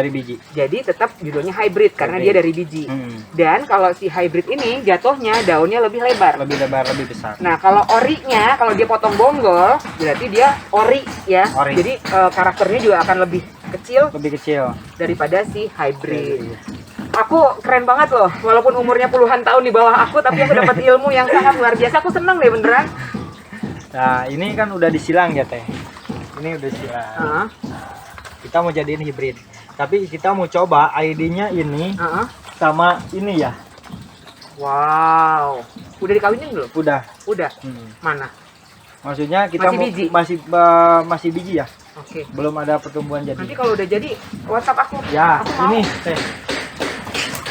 Jadi tetap judulnya hybrid karena dia dari biji. Dan kalau si hybrid ini jatuhnya daunnya lebih lebar, lebih besar. Nah, kalau orinya, kalau dia potong bonggol, berarti dia ori ya. Jadi karakternya juga akan lebih kecil daripada si hybrid. Aku keren banget loh, walaupun umurnya puluhan tahun di bawah aku, tapi aku dapat ilmu yang sangat luar biasa. Aku seneng deh beneran. Nah, ini kan udah disilang ya, Teh. Ini udah silang. Kita mau jadiin hibrid. Tapi kita mau coba ID-nya ini sama ini ya. Wow. Udah dikawinin belum? Udah. Mana? Maksudnya kita masih biji ya. Oke. Belum ada pertumbuhan jadi. Nanti kalau udah jadi WhatsApp aku. Ya, aku mau. ini Teh.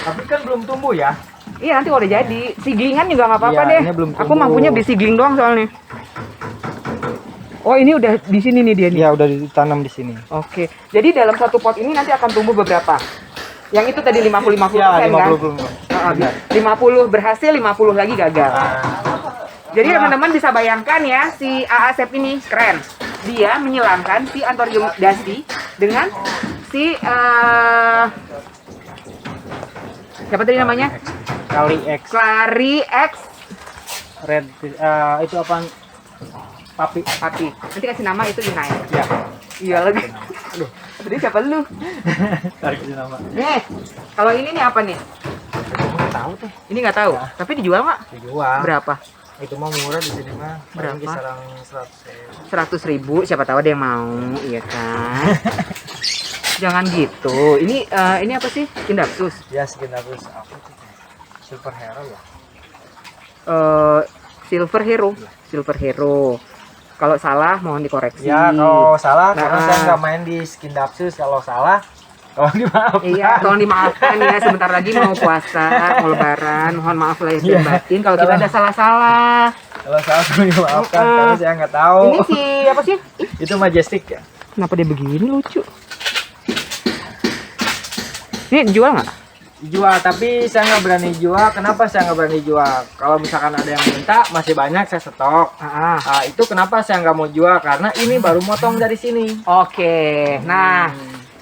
Tapi kan belum tumbuh ya. Iya, nanti kalau udah jadi. Siglingan juga nggak apa-apa deh. Ini belum aku mampunya beli sigling doang soalnya. Oh, ini udah di sini nih dia nih. Iya, udah ditanam di sini. Oke. Jadi dalam satu pot ini nanti akan tumbuh beberapa? Yang itu tadi 50-50% ya, 50, kan? 50 berhasil, 50 lagi gagal. Jadi teman-teman bisa bayangkan ya, si AA Sep ini keren. Dia menyilangkan si Anthurium dasi dengan si siapa tadi namanya? Clary X Red itu apa? Papi. Nanti kasih nama itu Unite. Ya. Iya lagi. Aduh. Tadi siapa lu? Tarik kasih nama. Nih. Kalau ini nih apa nih? Nggak tahu Teh. Ini nggak tahu. Ya. Tapi dijual nggak? Dijual. Berapa? Itu mah murah di sini mah. Berapa? Kisaran 100.000. Siapa tahu ada yang mau, iya kan? Jangan gitu. Ini apa sih? Skindapsus. Ya, Skindapsus. Apa itu? Silver Hero ya? Silver Hero. Kalau salah mohon dikoreksi. Ya, kalau salah karena saya nggak main di Skindapsus. Kalau salah Tolong dimaafkan. Iya, tolong dimaafkan ya, sebentar lagi mau puasa, mau lebaran. Mohon maaf lahir dan batin kalau kita ada salah-salah. Kalau salah tolong dimaafkan, karena saya nggak tahu. Ini si apa sih? Itu Majestic ya. Kenapa dia begini lucu? Ini dijual nggak? Jual, tapi saya nggak berani jual. Kenapa saya nggak berani jual? Kalau misalkan ada yang minta, masih banyak saya stok. Nah, itu kenapa saya nggak mau jual? Karena ini baru motong dari sini. Oke, nah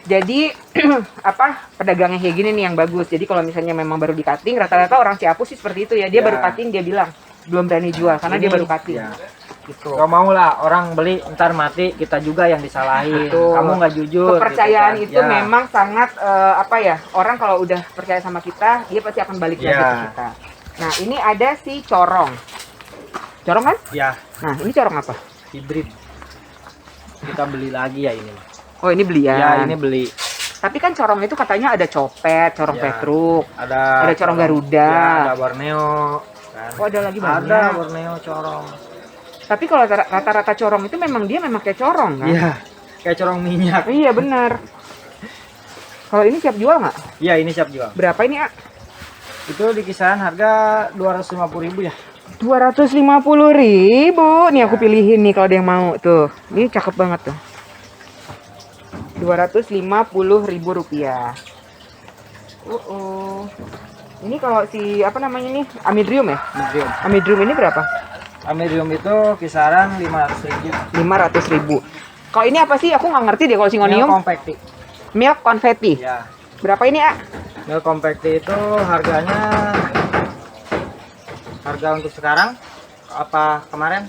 jadi apa pedagangnya kayak gini nih yang bagus. Jadi kalau misalnya memang baru di cutting, rata-rata orang Ciapu sih seperti itu ya. Dia baru cutting dia bilang belum berani jual karena dia baru cutting. Ya. Gitu. Gak mau lah orang beli ntar mati, kita juga yang disalahin. Betul. Kamu nggak jujur. Kepercayaan gitu kan. itu memang sangat apa ya, orang kalau udah percaya sama kita dia pasti akan balik lagi ke kita. Nah ini ada si corong kan? Ya, Nah ini corong apa? hibrid. Kita beli lagi ya ini. Oh ini belian. Ya ini beli. Tapi kan corong itu katanya ada copet, corong Ya. petruk, Ada corong Garuda. Ya, ada Borneo. Kan. Oh ada lagi banyak. Ada Borneo corong. Tapi kalau rata-rata corong itu memang dia memang kayak corong kan? Iya, kayak corong minyak. Iya benar. Kalau ini siap jual nggak? Iya, ini siap jual. Berapa ini, A? Itu di kisaran harga 250.000 ya. 250.000. Nih aku pilihin nih kalau ada yang mau tuh. Ini cakep banget tuh. 250.000 rupiah. Ini kalau si apa namanya nih? Amidrium ya? Medium. Amidrium ini berapa? Medium itu kisaran 500.000. 500.000. Kalau ini apa sih? Aku nggak ngerti deh kalau singonium. Kompakti. Milk confetti. Ya. Berapa ini, A? Milk kompakti itu harga untuk sekarang apa kemarin?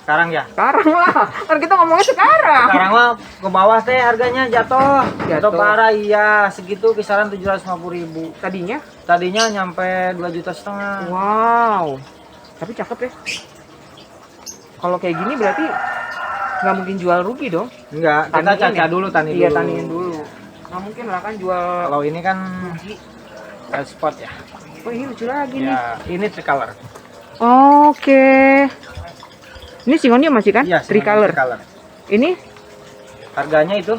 Sekarang ya. Sekarang lah. Kan kita ngomongnya sekarang. Sekarang mah ke bawah teh harganya jatuh. Jatuh. Parah iya, segitu kisaran 750.000. Tadinya nyampe 2,5 juta. Wow. Tapi cakep ya. Kalau kayak gini berarti nggak mungkin jual rugi dong. Enggak, kita caca dulu tani Iya, dulu. taniin dulu. Nggak mungkin lah kan jual Kalau ini kan rugi. red spot ya. Oh ini lucu lagi nih. Ya, ini tricolor. Oke. Ini singonium masih kan? Iya, Tricolor. Ini harganya itu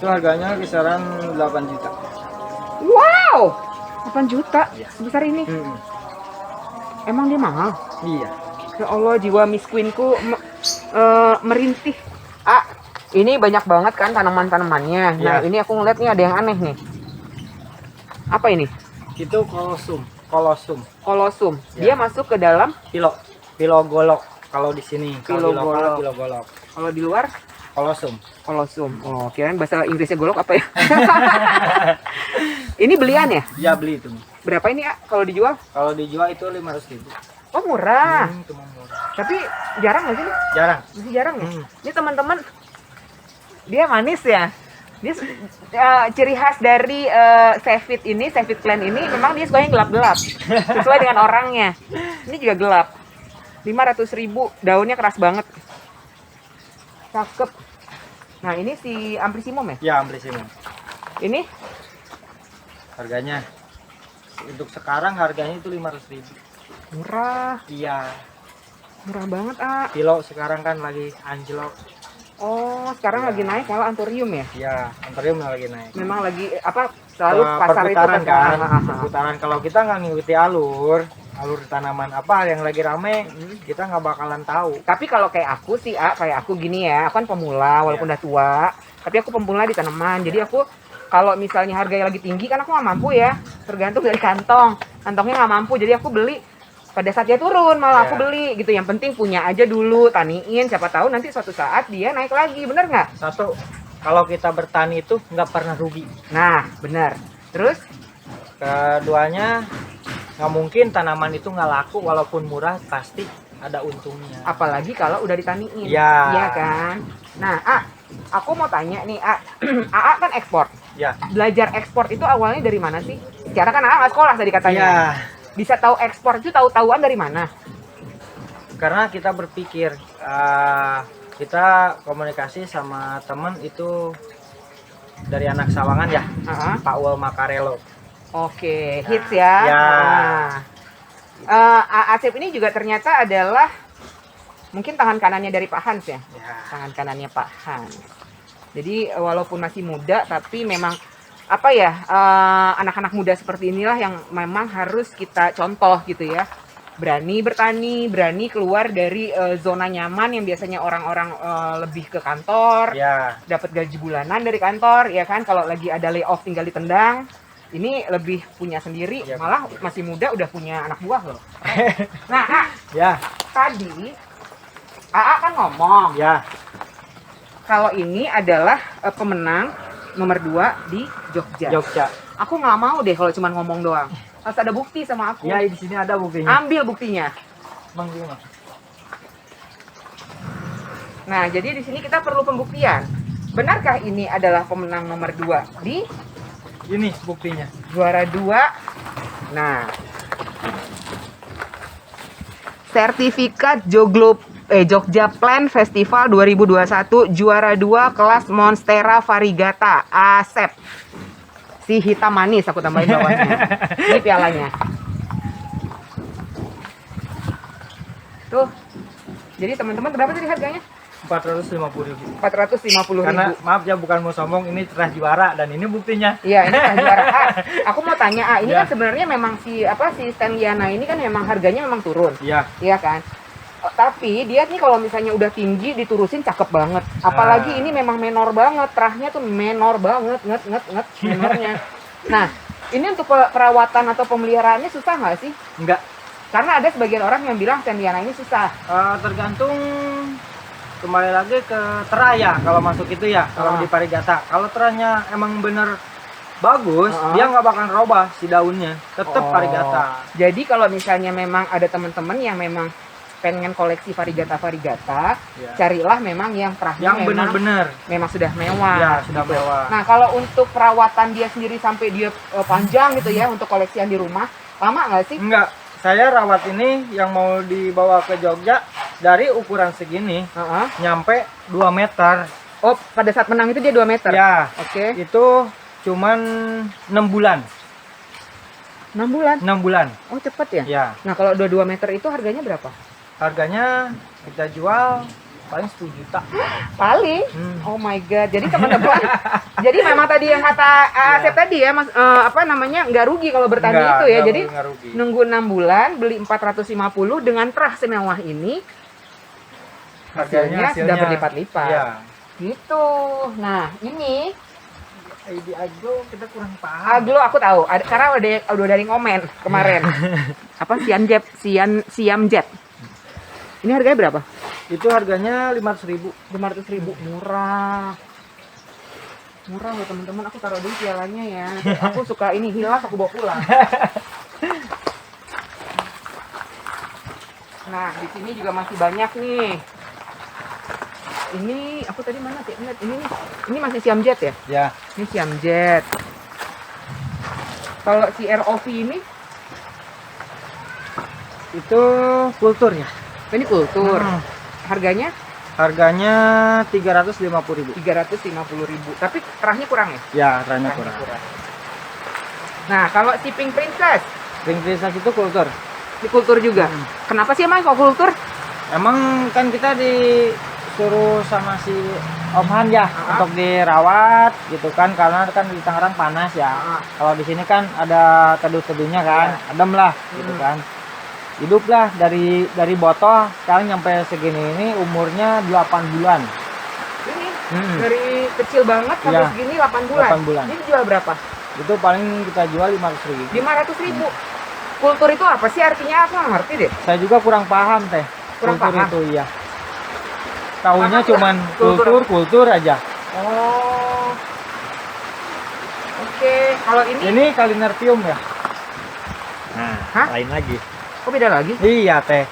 harganya kisaran 8 juta. wow. 8 juta Iya. sebesar ini. Emang dia mahal? Iya. Ya Allah, jiwa Miss Queen-ku merintih. Ah, ini banyak banget kan tanaman-tanamannya. Nah, Iya. ini aku ngeliat nih ada yang aneh nih. Apa ini? Itu kolosum. Kolosum. Ya. Dia masuk ke dalam Pilogolok kalau di sini. Kalau di lokal pilogolok. Kalau di luar Kolosum. kolosum. Oh, kirain bahasa Inggrisnya golok apa ya? Ini belian ya? Ya beli itu. Berapa ini, A, kalau dijual? Kalau dijual itu 500.000. Oh, murah. Cuma murah. Tapi jarang nggak sih? Nih? Jarang. Masih jarang ya? Ini teman-teman, dia manis ya. Dia ciri khas dari Savit Plant ini memang dia suka yang gelap-gelap. Sesuai dengan orangnya. Ini juga gelap. 500.000, daunnya keras banget. Cakep. Nah, ini si Amplisimum ya? Ya, Amplisimum. Ini Harganya untuk sekarang harganya itu 500.000. murah. Iya. Murah banget, A. Kilo sekarang kan lagi anjlok. Oh, sekarang lagi naik malah Anthurium ya? Ya, Anthurium lagi naik. Memang lagi apa? Selalu pasar itu perputaran kan. Ah. Perputaran kalau kita nggak ngikuti alur tanaman apa yang lagi rame, kita nggak bakalan tahu. Tapi kalau kayak aku sih, kayak aku gini ya, aku kan pemula walaupun udah tua, tapi aku pemula di tanaman. Jadi aku kalau misalnya harganya lagi tinggi kan aku nggak mampu ya, tergantung dari kantongnya nggak mampu. Jadi aku beli pada saat dia turun malah aku beli gitu. Yang penting punya aja dulu, taniin, siapa tahu nanti suatu saat dia naik lagi, bener nggak? Satu, kalau kita bertani itu nggak pernah rugi. Nah, bener. Terus Keduanya, nggak mungkin tanaman itu nggak laku, walaupun murah pasti ada untungnya. apalagi kalau udah ditaniin, Ya. iya kan? Nah, aku mau tanya nih, AA kan ekspor. Ya. Belajar ekspor itu awalnya dari mana sih? Secara kan AA nggak sekolah tadi katanya. Ya. Bisa tahu ekspor itu tahu-tahuan dari mana? Karena kita berpikir, kita komunikasi sama teman itu dari anak Sawangan ya, Pak Wal Makarelo. Oke, hits ya. Ya. Asep ini juga ternyata adalah mungkin tangan kanannya dari Pak Hans ya. Ya. Tangan kanannya Pak Hans. Jadi walaupun masih muda, tapi memang apa ya, anak-anak muda seperti inilah yang memang harus kita contoh gitu ya. Berani bertani, berani keluar dari zona nyaman yang biasanya orang-orang lebih ke kantor, Ya. dapat gaji bulanan dari kantor, ya kan? Kalau lagi ada layoff tinggal ditendang. Ini lebih punya sendiri, Ya, malah masih muda udah punya anak buah loh. Nah, Kak, Ya. tadi AA kan ngomong Ya. kalau ini adalah pemenang nomor 2 di Jogja. Jogja. Aku nggak mau deh kalau cuma ngomong doang. Harus ada bukti sama aku. Ya, di sini ada buktinya. Ambil buktinya. Bang, gimana? Nah, jadi di sini kita perlu pembuktian. Benarkah ini adalah pemenang nomor 2 di Ini buktinya. juara 2? Nah, sertifikat Jogja Plant Festival 2021 juara 2 kelas Monstera Variegata Asep. Si hitam manis aku tambahin bawahnya. Ini pialanya. Tuh. Jadi teman-teman berapa tadi harganya? 450.000. 450.000. Karena maaf ya, bukan mau sombong, ini pernah juara dan ini buktinya. Iya, ini kan juara. Aku mau tanya, ini Ya. kan sebenarnya memang si Stenliana ini kan memang harganya memang turun. Iya. Iya kan? Tapi dia nih kalau misalnya udah tinggi diturusin cakep banget. Apalagi Nah. ini memang menor banget, terahnya tuh menor banget, nget menornya. Nah, ini untuk perawatan atau pemeliharaannya susah nggak sih? Enggak. Karena ada sebagian orang yang bilang Stenliana ini susah. Tergantung, kembali lagi ke teraya kalau masuk itu ya, kalau di Variegata. Kalau teranya emang bener bagus, dia nggak bakal robah si daunnya, tetap Variegata. Jadi kalau misalnya memang ada teman-teman yang memang pengen koleksi Variegata, Ya. carilah memang yang terahnya Yang bener-bener memang sudah mewah. ya sudah mewah. Nah, kalau untuk perawatan dia sendiri sampai dia panjang gitu ya untuk koleksian di rumah, lama nggak sih? Enggak, saya rawat ini yang mau dibawa ke Jogja dari ukuran segini nyampe 2 meter. Oh, pada saat menang itu dia 2 meter? Ya, Oke. itu cuman 6 bulan. 6 bulan? 6 bulan. Oh, cepet ya? Ya, Nah, kalau udah 2 meter itu harganya berapa? harganya kita jual paling 10 juta. Paling? Hmm. Oh my god. Jadi teman-teman, jadi memang tadi yang kata Asep tadi ya, Mas, apa namanya, nggak rugi kalau bertani itu ya. Jadi nggak rugi. nunggu 6 bulan, beli 450 dengan terah semewah ini, hasilnya sudah berlipat-lipat. Ya. Gitu. Nah, ini ID Agro kita kurang paham. Aglo aku tahu, karena udah dari komen kemarin. Apa Siam Jet. Ini harganya berapa? Itu harganya 500.000. 500.000. Murah. Murah loh teman-teman. Aku taruh dulu pialanya ya. Aku suka ini hilang, aku bawa pulang. Nah, di sini juga masih banyak nih. Ini aku tadi mana sih? Ingat ini nih. Ini masih Siam Jet ya? Ya. Ini Siam Jet. Kalau si ROV ini Itu kulturnya. ini kultur. Harganya Harganya 350.000. 350.000. Tapi terahnya kurang ya? Ya, harganya Terahnya kurang. kurang. Nah, kalau si Pink Princess, Pink Princess itu kultur. di kultur juga. Kenapa sih emang kok kultur? Emang kan kita disuruh sama si Om Han ya untuk dirawat gitu kan, karena kan di Tangerang panas ya. Kalau di sini kan ada teduh-teduhnya kan, adem lah gitu kan. Hiduplah dari botol sekarang nyampe segini ini umurnya 8 bulan. Ini dari kecil banget sampai Iya. segini 8 bulan. 8 bulan. Ini dijual berapa? Itu paling kita jual 500.000. 500.000. Kultur itu apa sih artinya? Aku nggak ngerti deh. Saya juga kurang paham teh. Kurang kultur paham? itu iya. Tahunya Apa cuman kultur? kultur aja. Oh. Oke, kalau ini Ini Kalinertium ya. Nah, Hah? lain lagi. kok beda lagi? Iya teh.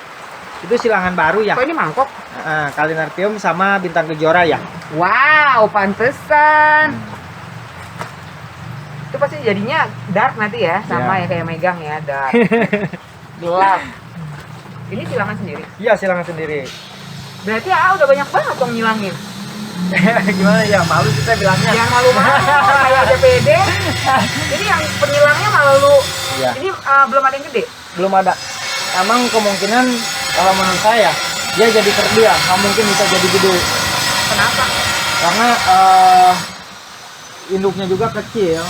Itu silangan baru ya. Kok ini mangkok? Kalinertium sama Bintang Kejora ya. Wow, pantesan. Itu pasti jadinya dark nanti ya, sama ya kayak megang ya, dark. Gelap. Ini silangan sendiri. Iya, silangan sendiri. Berarti udah banyak banget dong ngilangin. Gimana ya, malu kita bilangnya. Yang malu-malu kayak ada pede. Ini yang penyilangnya malah lu. Iya. Ini belum ada yang gede. Belum ada. Emang kemungkinan kalau menurut saya dia jadi kerdil, nggak mungkin bisa jadi gede. Kenapa? Karena induknya juga kecil.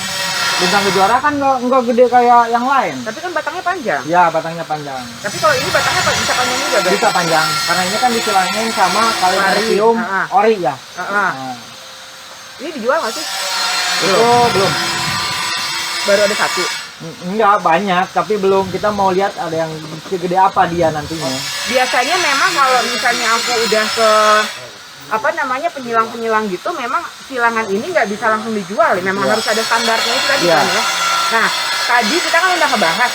Bintang Kejora kan nggak gede kayak yang lain. Tapi kan batangnya panjang. Ya, batangnya panjang. Tapi kalau ini batangnya bisa panjang juga, guys. Bisa panjang. Karena ini kan disilangin sama Calinarium ori ya. Nah. Ini dijual nggak sih? Itu belum. Baru ada satu. Enggak banyak, tapi belum. Kita mau lihat ada yang segede apa dia nantinya. Biasanya memang kalau misalnya aku udah ke apa namanya penyilang-penyilang gitu, memang silangan ini nggak bisa langsung dijual, memang harus ada standarnya itu tadi kan ya. Nah tadi kita kan udah ngebahas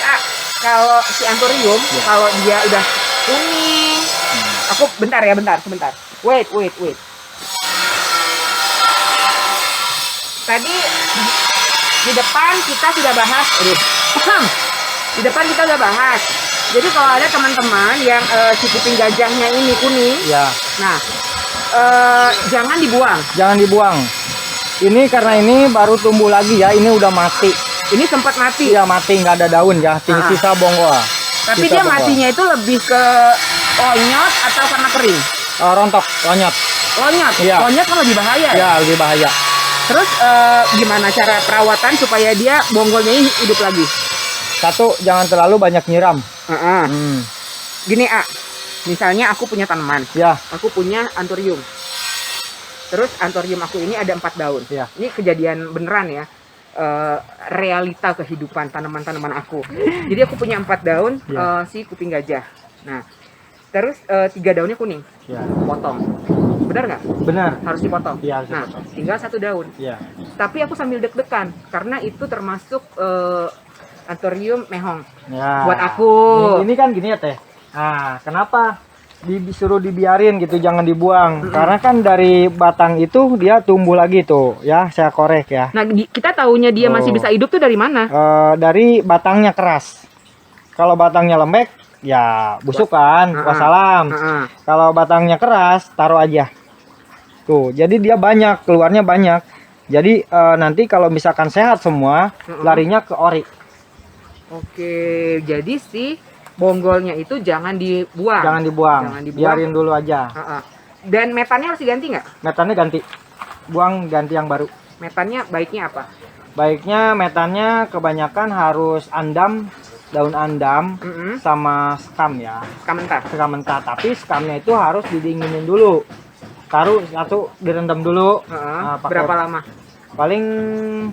kalau si Anthurium kalau dia udah kuning, aku bentar sebentar, wait. Tadi di depan kita sudah bahas, di depan kita udah bahas. Jadi kalau ada teman-teman yang si kuping gajahnya ini kuning, nah jangan dibuang. Jangan dibuang. Ini karena ini baru tumbuh lagi ya. Ini udah mati. Ini sempat mati. Iya mati, nggak ada daun ya. Sisa bonggol. Tapi dia matinya itu lebih ke lonyot atau karena kering? Rontok, lonyot. Lonyot. Iya. Lonyot kan lebih bahaya. Ya lebih bahaya. Terus gimana cara perawatan supaya dia bonggolnya ini hidup lagi? Satu, jangan terlalu banyak nyiram. Gini misalnya aku punya tanaman, aku punya Anthurium. Terus Anthurium aku ini ada 4 daun. Ini kejadian beneran ya, realita kehidupan tanaman-tanaman aku. Jadi aku punya 4 daun si kuping gajah. Nah, terus 3 daunnya kuning. Potong. Benar nggak? Benar. Harus dipotong. Harus dipotong. Tinggal 1 daun. Tapi aku sambil deg-degan karena itu termasuk Anthurium mehong. Buat aku. Ini kan gini ya Teh. Nah, kenapa disuruh dibiarin gitu, jangan dibuang? Karena kan dari batang itu dia tumbuh lagi tuh, ya. Saya korek ya. Nah, kita taunya dia masih bisa hidup tuh dari mana? Dari batangnya keras. Kalau batangnya lembek, ya busuk kan, wassalam. Kalau batangnya keras, taruh aja. Tuh, jadi dia banyak, keluarnya banyak. Jadi nanti kalau misalkan sehat semua, larinya ke ori. Oke, jadi si bonggolnya itu jangan dibuang. Jangan dibuang. Biarin dulu aja. Dan metannya harus diganti nggak? Metannya ganti. Buang, ganti yang baru. Metannya baiknya apa? Baiknya metannya kebanyakan harus andam, daun andam sama skam ya. Skam mentah. Tapi skamnya itu harus didinginin dulu. Taruh satu, direndam dulu. Berapa lama? Paling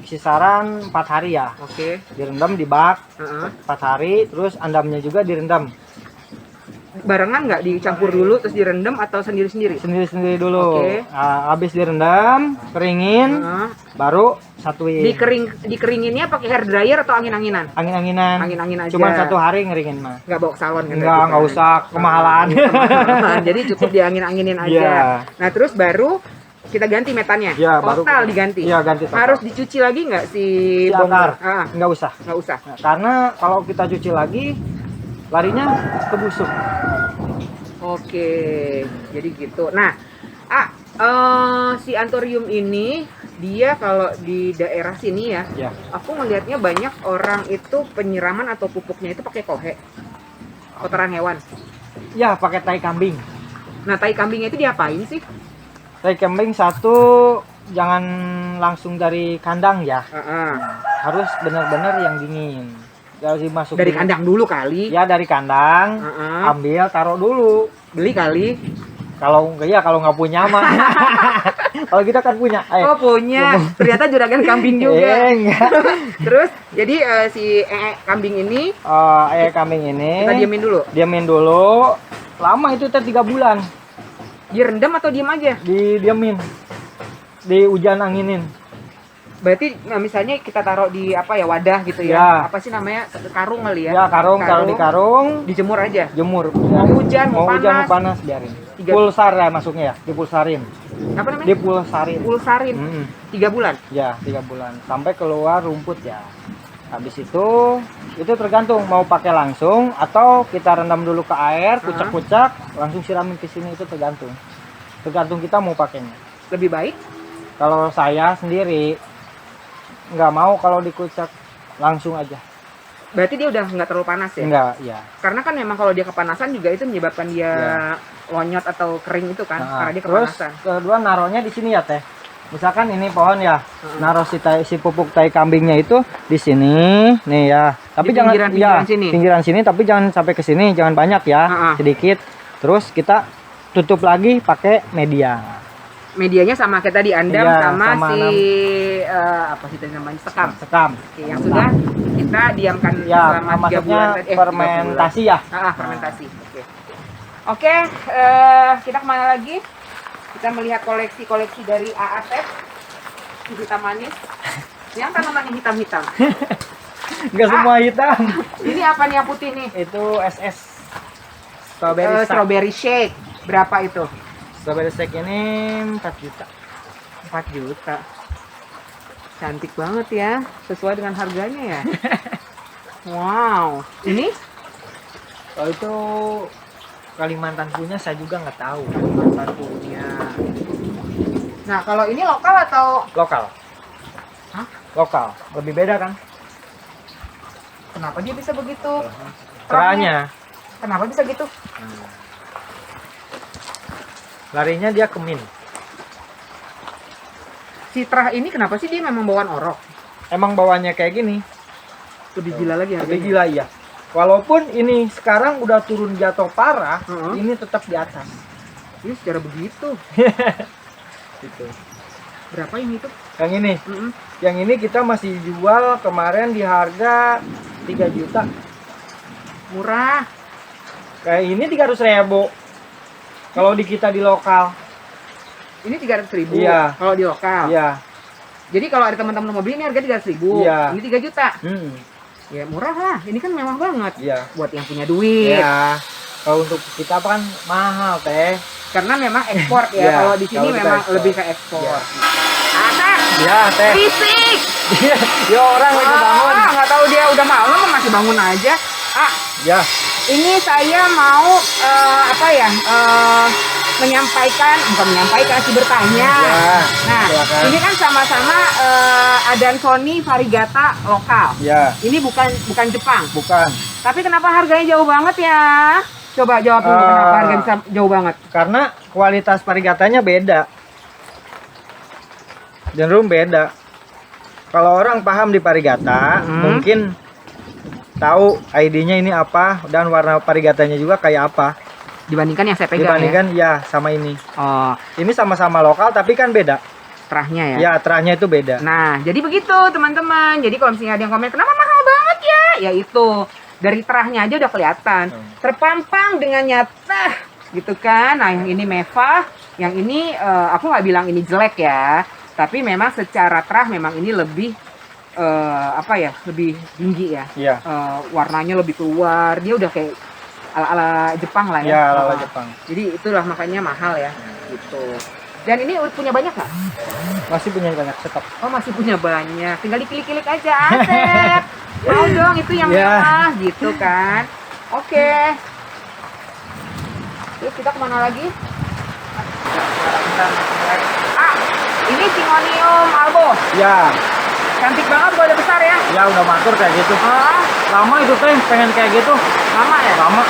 kisaran 4 hari ya. Oke. Direndam di bak 4 hari, terus andamnya juga direndam. Barengan nggak dicampur dulu terus direndam atau sendiri-sendiri? Sendiri-sendiri dulu. Habis direndam, keringin, baru satuin. Dikeringinnya pakai hair dryer atau angin-anginan? Angin-anginan. Angin aja. Cuma 1 hari ngeringin mah. Nggak bawa salon kan? Nggak usah, kemahalan. Jadi cukup diangin-anginin aja. Nah terus baru kita ganti metannya. Total diganti. Iya, ganti total. Harus dicuci lagi nggak si akar? Nggak usah. Nah, karena kalau kita cuci lagi, larinya ke busuk. Oke, jadi gitu. Nah, si Anthurium ini dia kalau di daerah sini ya, aku ngelihatnya banyak orang itu penyiraman atau pupuknya itu pakai kohe, kotoran hewan. Ya, pakai tai kambing. Nah, tai kambingnya itu diapain sih? Tai kambing satu, jangan langsung dari kandang ya. Harus benar-benar yang dingin. Harus dimasukin. Dari kandang dulu kali. Ya, dari kandang. Ambil, taruh dulu. Beli kali. Kalau nggak punya mah. Kalau kita kan punya. Oh punya. Ternyata juragan kambing juga. Enggak. Terus jadi si kambing ini. Kambing ini. Kita diamin dulu. Lama itu 3 bulan. Direndam atau diem aja? Diamin. Di hujan anginin. Berarti misalnya kita taruh di wadah gitu ya. Apa sih namanya? Karung kali ya? Ya, taruh di karung. Dijemur aja. Jemur. Mau hujan, mau panas biarin. Pulsar ya masuknya ya, dipulsarin. Apa namanya? Dipulsarin. 3 bulan. Ya, 3 bulan. Sampai keluar rumput ya. Habis itu tergantung mau pakai langsung atau kita rendam dulu ke air, kucak-kucak, langsung siramin ke sini, itu tergantung. Tergantung kita mau pakainya. Lebih baik? Kalau saya sendiri nggak mau kalau dikucak, langsung aja. Berarti dia udah nggak terlalu panas ya? Enggak, ya. Karena kan memang kalau dia kepanasan juga itu menyebabkan dia lonyot atau kering itu kan, karena dia kepanasan. Terus kedua naruhnya di sini ya Teh. Misalkan ini pohon ya, naruh si pupuk tai kambingnya itu di sini, nih ya. Tapi Di jangan pinggiran sini. pinggiran sini, tapi jangan sampai ke sini, jangan banyak ya, sedikit. Terus kita tutup lagi pakai media. Medianya sama kayak tadi andam Iya, sama sama si apa sih tadi namanya sekam. Sekam. Oke, yang sudah kita diamkan Ya, selama 3 maksudnya bulan. 3 bulan. fermentasi ya. Fermentasi. Oke. Oke, kita kemana lagi? Kita melihat koleksi-koleksi dari AATF hitam manis. Yang tanaman yang hitam-hitam. Enggak semua hitam. Ini apa nih yang putih nih? Itu SS strawberry, Strawberry shake. Berapa itu? strawberry shake ini 4 juta. 4 juta. Cantik banget ya, sesuai dengan harganya ya. Wow. Ini Kalau itu Kalimantan punya saya juga nggak tahu. Kalimantan punya. Nah, kalau ini lokal atau Lokal. Hah? Lokal. Lebih beda kan? kenapa dia bisa begitu? Teranya. Kenapa bisa gitu? Larinya dia ke min. Si terah ini kenapa sih dia memang bawaan orok? Emang bawahnya kayak gini. Lebih gila lagi Lebih harganya. gila iya. Walaupun ini sekarang udah turun jatuh parah, ini tetap di atas. Ini secara begitu. Gitu. Berapa ini tuh? Yang ini. Yang ini kita masih jual kemarin di harga 3 juta. Murah. Kayak ini 300.000. Kalau di kita di lokal. Ini 300.000. Iya. Kalau di lokal. Iya. Jadi kalau ada teman-teman mau beli ini harga 300.000. Iya. Ini 3 juta. Ya murah lah. Ini kan mewah banget. Iya. Buat yang punya duit. Iya. Kalau untuk kita apa kan mahal teh. Karena memang ekspor ya. Iya, Kalau di sini kalau kita memang ekspor. lebih ke ekspor. Iya. Asap. Ya teh. Fisik. Ya orang lagi bangun. Nggak tahu dia udah malam masih bangun aja. Ya. Ini saya mau menyampaikan, bukan menyampaikan sih, bertanya. Ya, Nah, silakan. ini kan sama-sama Adansonii variegata lokal. Ya. Ini bukan Jepang. Bukan. Tapi kenapa harganya jauh banget ya? Coba jawab dulu kenapa harga bisa jauh banget. Karena kualitas varigatanya beda. Cenderung beda. Kalau orang paham di varigata, mungkin tahu ID-nya ini apa dan warna varigatanya juga kayak apa. Dibandingkan yang saya pegang Dibandingkan ya sama ini. Oh, Ini sama-sama lokal tapi kan beda. terahnya ya. Ya, terahnya itu beda. Nah, jadi begitu teman-teman. Jadi kalau misalnya ada yang komen, kenapa mahal banget ya? Ya itu, dari terahnya aja udah kelihatan. Terpampang dengan nyata, gitu kan. Nah, yang ini mewah, yang ini aku nggak bilang ini jelek ya. Tapi memang secara terah memang ini lebih, lebih tinggi ya. Iya. Warnanya lebih keluar, dia udah kayak ala-ala Jepang lah ya. Ya, ala Jepang. Jadi itulah makanya mahal ya, gitu. Dan ini punya banyak nggak? Masih punya banyak stok. Oh masih punya banyak, tinggal dikilik-kilik aja, Asep. Mau dong itu yang mewah, gitu kan? Oke. Terus kita kemana lagi? Ini Syngonium albo. Ya. Cantik banget, udah besar ya? Ya udah matur kayak gitu. Lama itu teh pengen kayak gitu. Lama ya? Lama.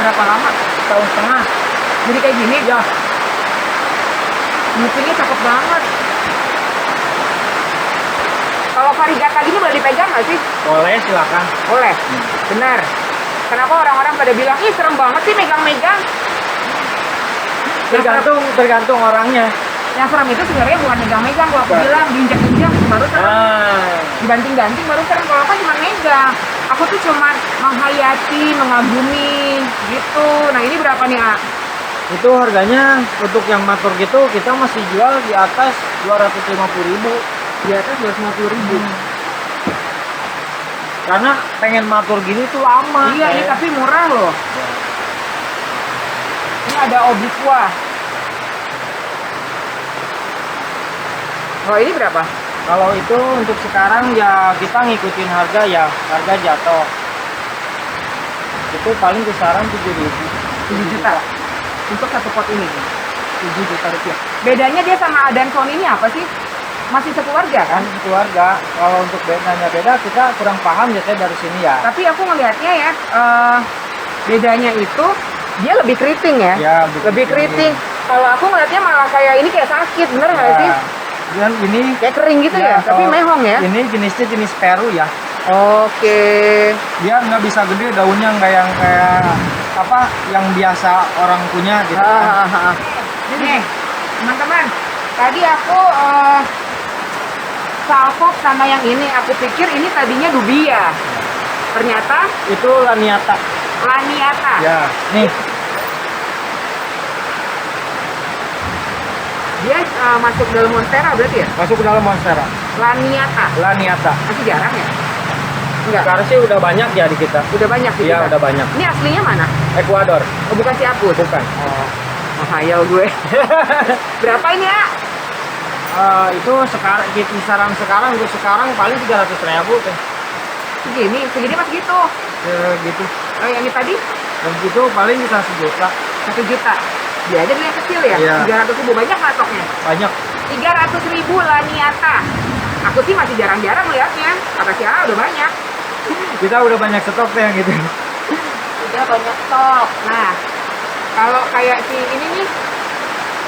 Berapa lama? Tahun setengah. Jadi kayak gini? Ya. Musiknya cakep banget. Kalau varigata gini boleh dipegang nggak sih? Boleh, silakan. Boleh. Benar. Kenapa orang-orang pada bilang, ih serem banget sih megang-megang? Tergantung orangnya. Yang serem itu sebenarnya bukan megang-megang. Kalau aku bilang diinjak-injak baru serem. Dibanting-banting baru serem. Kalau aku cuma megang. Aku tuh cuma menghayati, mengagumi gitu. Nah ini berapa nih, A? Itu harganya untuk yang matur gitu kita masih jual di atas 250.000. Di atas 250.000. Karena pengen matur gini tuh lama. Iya, ini tapi murah loh. Ini ada obliqua. Oh ini berapa? Kalau itu untuk sekarang ya kita ngikutin harga ya, harga jatuh. Itu paling kisaran 7 juta. Untuk satu pot ini 7 juta rupiah. Bedanya dia sama Adansonii ini apa sih? Masih sekeluarga kan? Keluarga. Kalau untuk bedanya beda kita kurang paham ya dari sini ya. Tapi aku ngelihatnya ya bedanya itu dia lebih keriting ya. Ya, lebih keriting. Kalau aku ngelihatnya malah kayak ini kayak sakit, bener nggak sih? Dan ini Kayak kering gitu ya, tapi mehong ya. Ini jenisnya jenis Peru ya. Oke. Dia nggak bisa gede, daunnya nggak yang kayak apa yang biasa orang punya gitu kan. Nih, teman-teman, tadi aku salvok sama yang ini, aku pikir ini tadinya dubia. Ternyata Itu laniata. laniata. Ya, nih. Dia masuk dalam monstera berarti ya? Masuk ke dalam monstera. Laniata. Laniata. Masih jarang ya? Enggak. Sekarang sih udah banyak ya di kita. Udah banyak sih. Iya, udah banyak. Ini aslinya mana? Ekuador. Oh, bukan Ciapus. Bukan. Oh, mahayal gue. Berapa ini ya? Itu sekarang kisaran sekarang untuk sekarang paling 300.000 teh. Segini mas gitu. Gitu. Oh, yang ini tadi Dan gitu paling bisa 1 juta. 1 juta. Dia aja beli yang kecil ya? Iya. 300.000 banyak nggak stoknya? Banyak. 300.000 laniata. Aku sih masih jarang-jarang lihatnya. Kata si A udah banyak. Kita udah banyak stok teh yang gitu. Udah banyak stok. Nah, kalau kayak si ini nih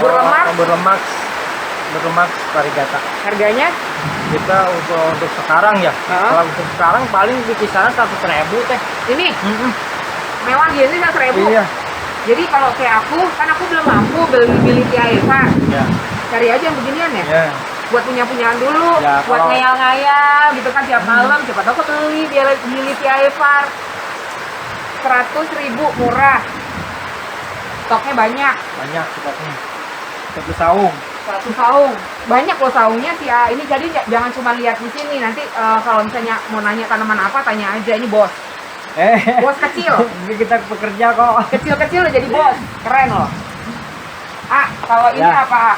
berlemak, berlemak varigata. harganya Kita untuk sekarang ya. Kalau untuk sekarang paling di kisaran 100.000 teh. ini mewah gini 100.000. Iya. Jadi kalau kayak aku, kan aku belum mampu beli Tiaeva. Ya. Cari aja yang beginian ya. Ya. Buat punyaan dulu, Ya, buat kalau- ngayal-ngayal gitu kan tiap malam. Siapa tahu kebeli biar beli Tiaeva. 100.000 murah. Stoknya banyak. Banyak stoknya. Satu saung. 100 saung. Banyak loh saungnya sih ya. Ini jadi jangan cuma lihat di sini. Nanti kalau misalnya mau nanya tanaman apa, tanya aja ini bos. Bos kecil. Ini kita pekerja kok. Kecil-kecil udah jadi bos. Keren loh. Ah, kalau ini Ya. apa?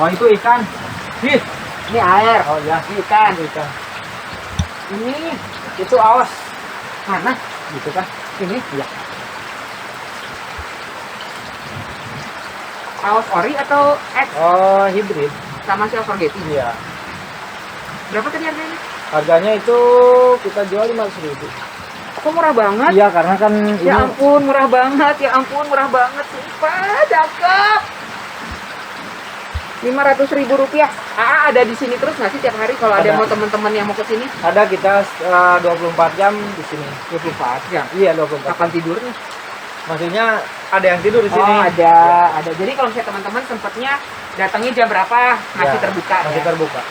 Oh itu ikan. Ih. Ini air. Oh ya. Ini ikan. Itu ikan. Ini itu aos. Mana? Gitu kan? Ini Iya. aos ori atau X Oh hibrid. sama si spaghetti. Iya. Berapa tadi harganya? Harganya itu kita jual 500.000. Kok murah banget? Iya karena kan ini. Ya ampun, murah banget. Ya ampun, murah banget. Sumpah, cakep. 500.000 rupiah. Ada di sini terus nggak sih tiap hari kalau ada Ada. mau teman-teman yang mau ke sini? Ada kita 24 jam di sini. 24 jam. Iya 24. Kapan tidurnya? Maksudnya ada yang tidur di sini. Oh, ada. Jadi kalau misalnya teman-teman sempatnya datangnya jam berapa? Masih Ya, terbuka. Masih Ya? terbuka.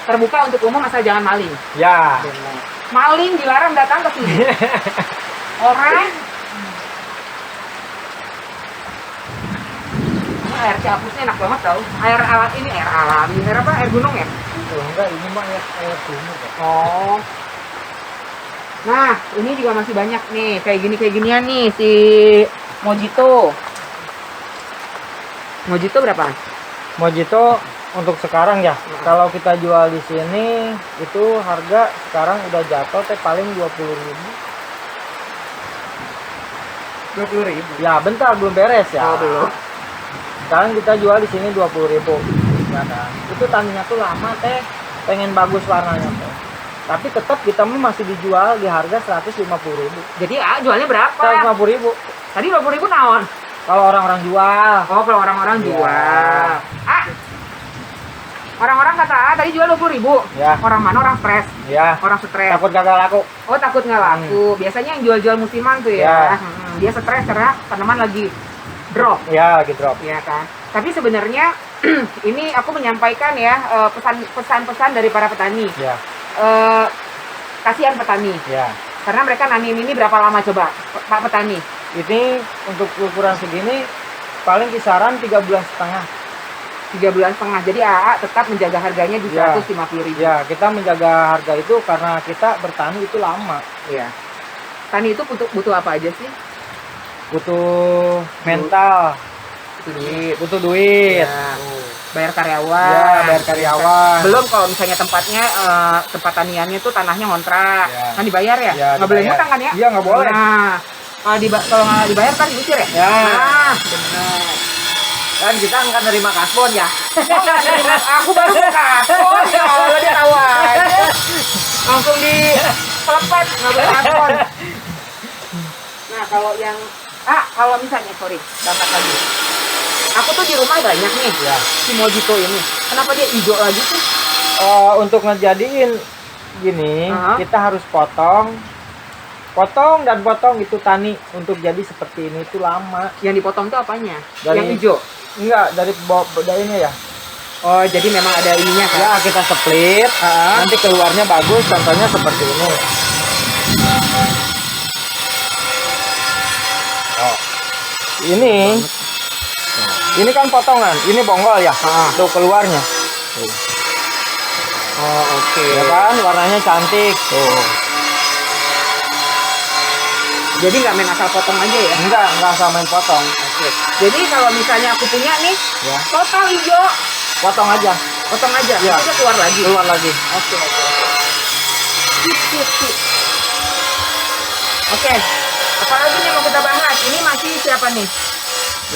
Terbuka untuk umum asal jangan maling. Ya. Maling dilarang datang ke sini. Orang air Ciapusnya enak banget tau. Air alami, air apa? Air gunung ya? Oh, enggak, ini mah air sumur. Oh. Nah, ini juga masih banyak nih, kayak ginian nih si Mojito. Mojito berapa? Mojito untuk sekarang ya. Kalau kita jual di sini itu harga sekarang udah jatuh teh paling 20.000. 20.000. Ya, bentar belum beres ya. Oh, belum. Sekarang kita jual di sini 20.000. Ya kan. Itu taninya tuh lama teh, pengen bagus warnanya teh. Tapi tetap kita masih dijual di harga 150.000. Jadi jualnya berapa? 150.000. Tadi 20.000 naon? Kalau orang-orang jual. Oh, kalau orang-orang Iya. jual. Orang-orang kata tadi jual 20.000. Ya. Orang mana? Orang stres. Ya. Orang stres. Takut gagal laku. Oh, takut nggak laku. Biasanya yang jual-jual musiman tuh ya. Ya. Dia stres karena tanaman lagi drop. Ya, lagi drop. Ya kan. Tapi sebenarnya ini aku menyampaikan ya pesan-pesan dari para petani. Ya. Kasihan petani. Ya. Karena mereka nanin ini berapa lama coba, Pak Petani? Ini untuk ukuran segini paling kisaran 3,5 bulan. 3,5 bulan. Jadi AA tetap menjaga harganya di Ya. 150.000. Ya, kita menjaga harga itu karena kita bertani itu lama. Iya. Tani itu butuh apa aja sih? Butuh mental, butuh duit. Ya. Bayar karyawan. Ya, bayar karyawan. Belum kalau misalnya tempatnya tempat taniannya tuh tanahnya ngontrak. Ya. Kan dibayar ya? Ya, Nggak boleh dibayar. ngutang kan ya? Iya, nggak boleh. Nah, kalau nggak dibayar kan diusir ya? Ya. Nah, benar. Kan kita nggak nerima kasbon ya. Aku baru mau kaspon ya Allah, dia tahu aja. Langsung di pelepet, nggak boleh kaspon. Nah kalau yang kalau misalnya sorry, dapat lagi. Aku tuh di rumah banyak nih Ya. si mojito ini. Kenapa dia hijau lagi sih? Untuk ngejadiin gini, kita harus potong dan potong itu tani untuk jadi seperti ini itu lama. Yang dipotong tuh apanya? Dari- Yang hijau. Enggak, dari ini ya. Oh, jadi memang ada ininya kan? Ya, kita split, nanti keluarnya bagus, contohnya seperti ini. Oh. Ini kan potongan, ini bonggol ya. Tuh keluarnya. Tuh. Oh, oke. Ya kan, warnanya cantik. Tuh. Jadi nggak main asal potong aja ya? Enggak sama main potong. Oke. Jadi kalau misalnya aku punya nih, Ya. total hijau, Potong aja. potong aja. Ya. Terus keluar lagi. Keluar lagi. Oke. Sip. Oke. Apalagi nih mau kita bahas? Ini masih siapa nih?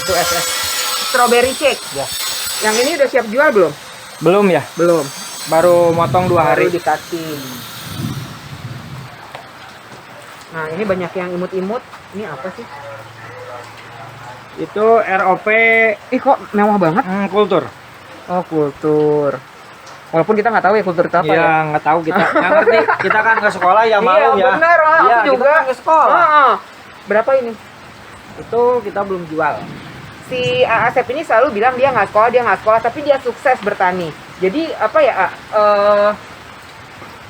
Itu SS. Strawberry shake. Ya. Yang ini udah siap jual belum? Belum ya? Belum. Baru motong 2 hari. Baru di-cutting. Nah, ini banyak yang imut-imut. Ini apa sih? Itu ROP Ih, kok mewah banget? kultur. Oh, kultur. Walaupun kita nggak tahu ya kultur itu apa ya. Iya, nggak tahu kita. Nggak ngerti. Kita kan ke sekolah ya malu Iya, ya. bener. Aku Iya, juga. kita kan ke sekolah. Berapa ini? Itu kita belum jual. Si Asep ini selalu bilang dia nggak sekolah, tapi dia sukses bertani. Jadi apa ya?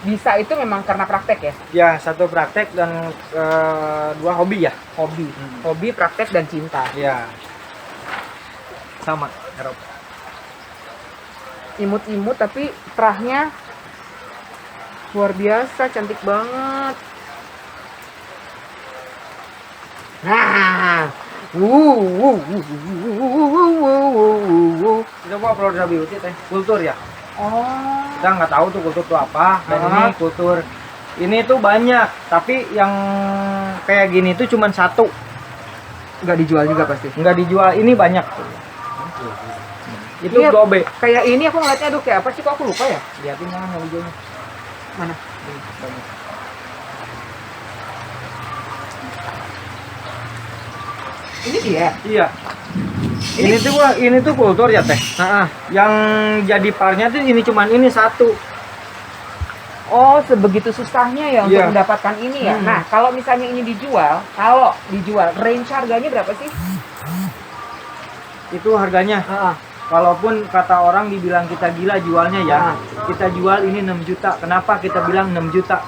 Bisa itu memang karena praktek ya? Ya, 1 praktek dan 2 hobi ya. Hobi, praktek, dan cinta. Iya. Sama ROP. Imut-imut tapi terahnya luar biasa, cantik banget. Nah, Coba produk beauty teh, kultur ya. Oh, Kita nggak tahu tuh kultur itu apa. Dan ini kultur. Ini tuh banyak, tapi yang kayak gini tuh cuman 1. nggak dijual juga pasti. Nggak dijual. Ini banyak. Itu Iya. gobe. Kayak ini aku ngeliatnya, aduh kayak apa sih, kok aku lupa ya? Lihatin yang hijaunya. Mana? Banyak. Ini dia. Iya. Ini tuh kultur ya teh. Yang jadi parnya tuh ini cuman ini 1. Oh, sebegitu susahnya ya untuk Iya. mendapatkan ini ya. Nah, kalau misalnya ini dijual, range harganya berapa sih? Itu harganya. Walaupun kata orang dibilang kita gila jualnya ya, kita jual ini 6 juta. Kenapa kita bilang 6 juta?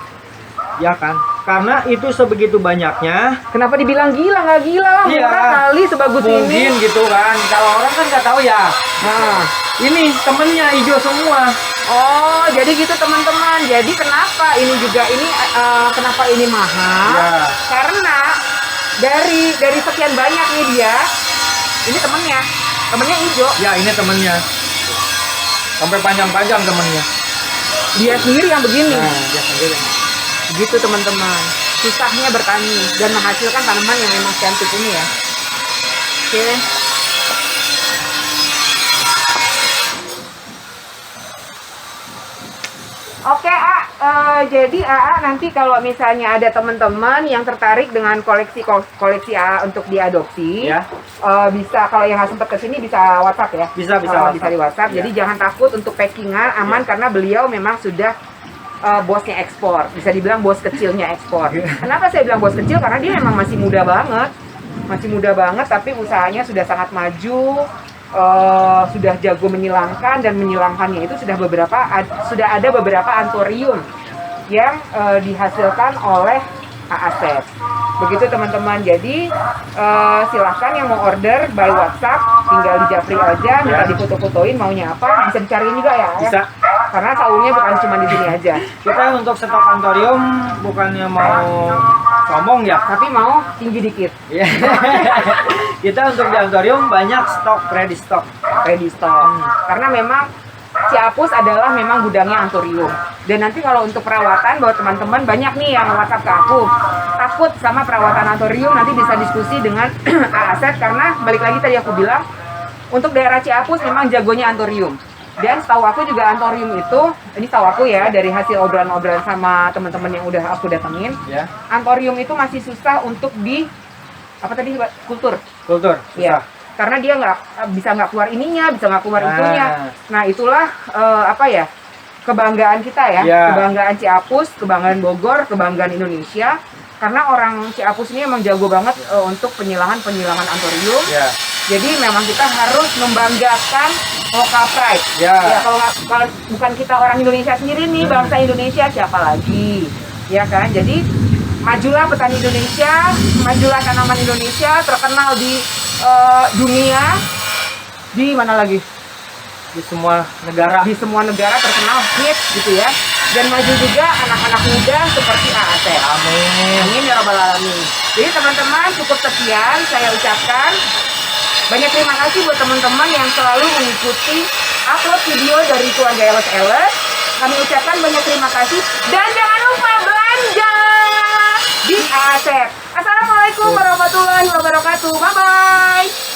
Ya kan? Karena itu sebegitu banyaknya. Kenapa dibilang gila? Nggak gila lah, Iya. murah kali sebagus Mungkin ini. gitu kan. Kalau orang kan nggak tahu ya. Nah, Ini temennya hijau semua. oh jadi gitu teman-teman. Jadi kenapa ini juga kenapa ini mahal? Ya. Karena dari sekian banyak nih dia, ini temennya hijau. Ya ini temennya. Sampai panjang-panjang temennya. Dia sendiri yang begini. Nah, dia sendiri. Begitu teman-teman, susahnya bertani dan menghasilkan tanaman yang memang cantik ini ya. Oke. Oke, jadi AA nanti kalau misalnya ada teman-teman yang tertarik dengan koleksi AA untuk diadopsi, Ya. Bisa, kalau yang nggak sempat kesini bisa WhatsApp ya. Bisa Kalau bisa di WhatsApp. Ya. Jadi jangan takut untuk packingan, aman karena beliau memang sudah bosnya ekspor, bisa dibilang bos kecilnya ekspor. Kenapa saya bilang bos kecil? Karena dia memang masih muda banget, tapi usahanya sudah sangat maju, sudah jago menyilangkan, dan menyilangkannya itu sudah ada beberapa antorium yang dihasilkan oleh Asep. Begitu teman-teman. Jadi silahkan yang mau order by WhatsApp, tinggal di japri aja, minta difoto-fotoin maunya apa, bisa dicariin juga ya. Bisa. Karena saungnya bukan cuma di sini aja, Kita untuk stok antorium bukannya mau sombong ya. tapi mau tinggi dikit, Iya. Kita untuk di antorium banyak stok, ready stock. ready stock. Karena memang Ciapus adalah memang gudangnya antorium. Dan nanti kalau untuk perawatan buat teman-teman banyak nih yang WhatsApp ke aku, takut sama perawatan antorium, nanti bisa diskusi dengan Asep, karena balik lagi tadi aku bilang untuk daerah Ciapus memang jagonya antorium. Dan setahu aku juga antorium itu, ini setahu aku ya dari hasil obrolan-obrolan sama teman-teman yang udah aku datengin, Ya. antorium itu masih susah untuk di apa tadi, kultur. Kultur. Iya. Susah. karena dia nggak keluar ininya, bisa nggak keluar itunya. Nah itulah apa ya, kebanggaan kita ya, kebanggaan Ciapus, kebanggaan Bogor, kebanggaan Indonesia. Karena orang Ciapus ini emang jago banget untuk penyilangan antorium. Jadi memang kita harus membanggakan local pride. Ya kalau bukan kita orang Indonesia sendiri nih, bangsa Indonesia siapa lagi, ya kan? Jadi majulah petani Indonesia, majulah tanaman Indonesia, terkenal di dunia, di mana lagi? Di semua negara. Di semua negara terkenal hits gitu ya. Dan maju juga anak-anak muda seperti AAT. Amin. Amin ya rabbal alamin. Jadi teman-teman, cukup sekian saya ucapkan. Banyak terima kasih buat teman-teman yang selalu mengikuti upload video dari keluarga LS. Kami ucapkan banyak terima kasih dan jangan lupa belanja di AAT. Assalamualaikum warahmatullahi wabarakatuh. Bye bye.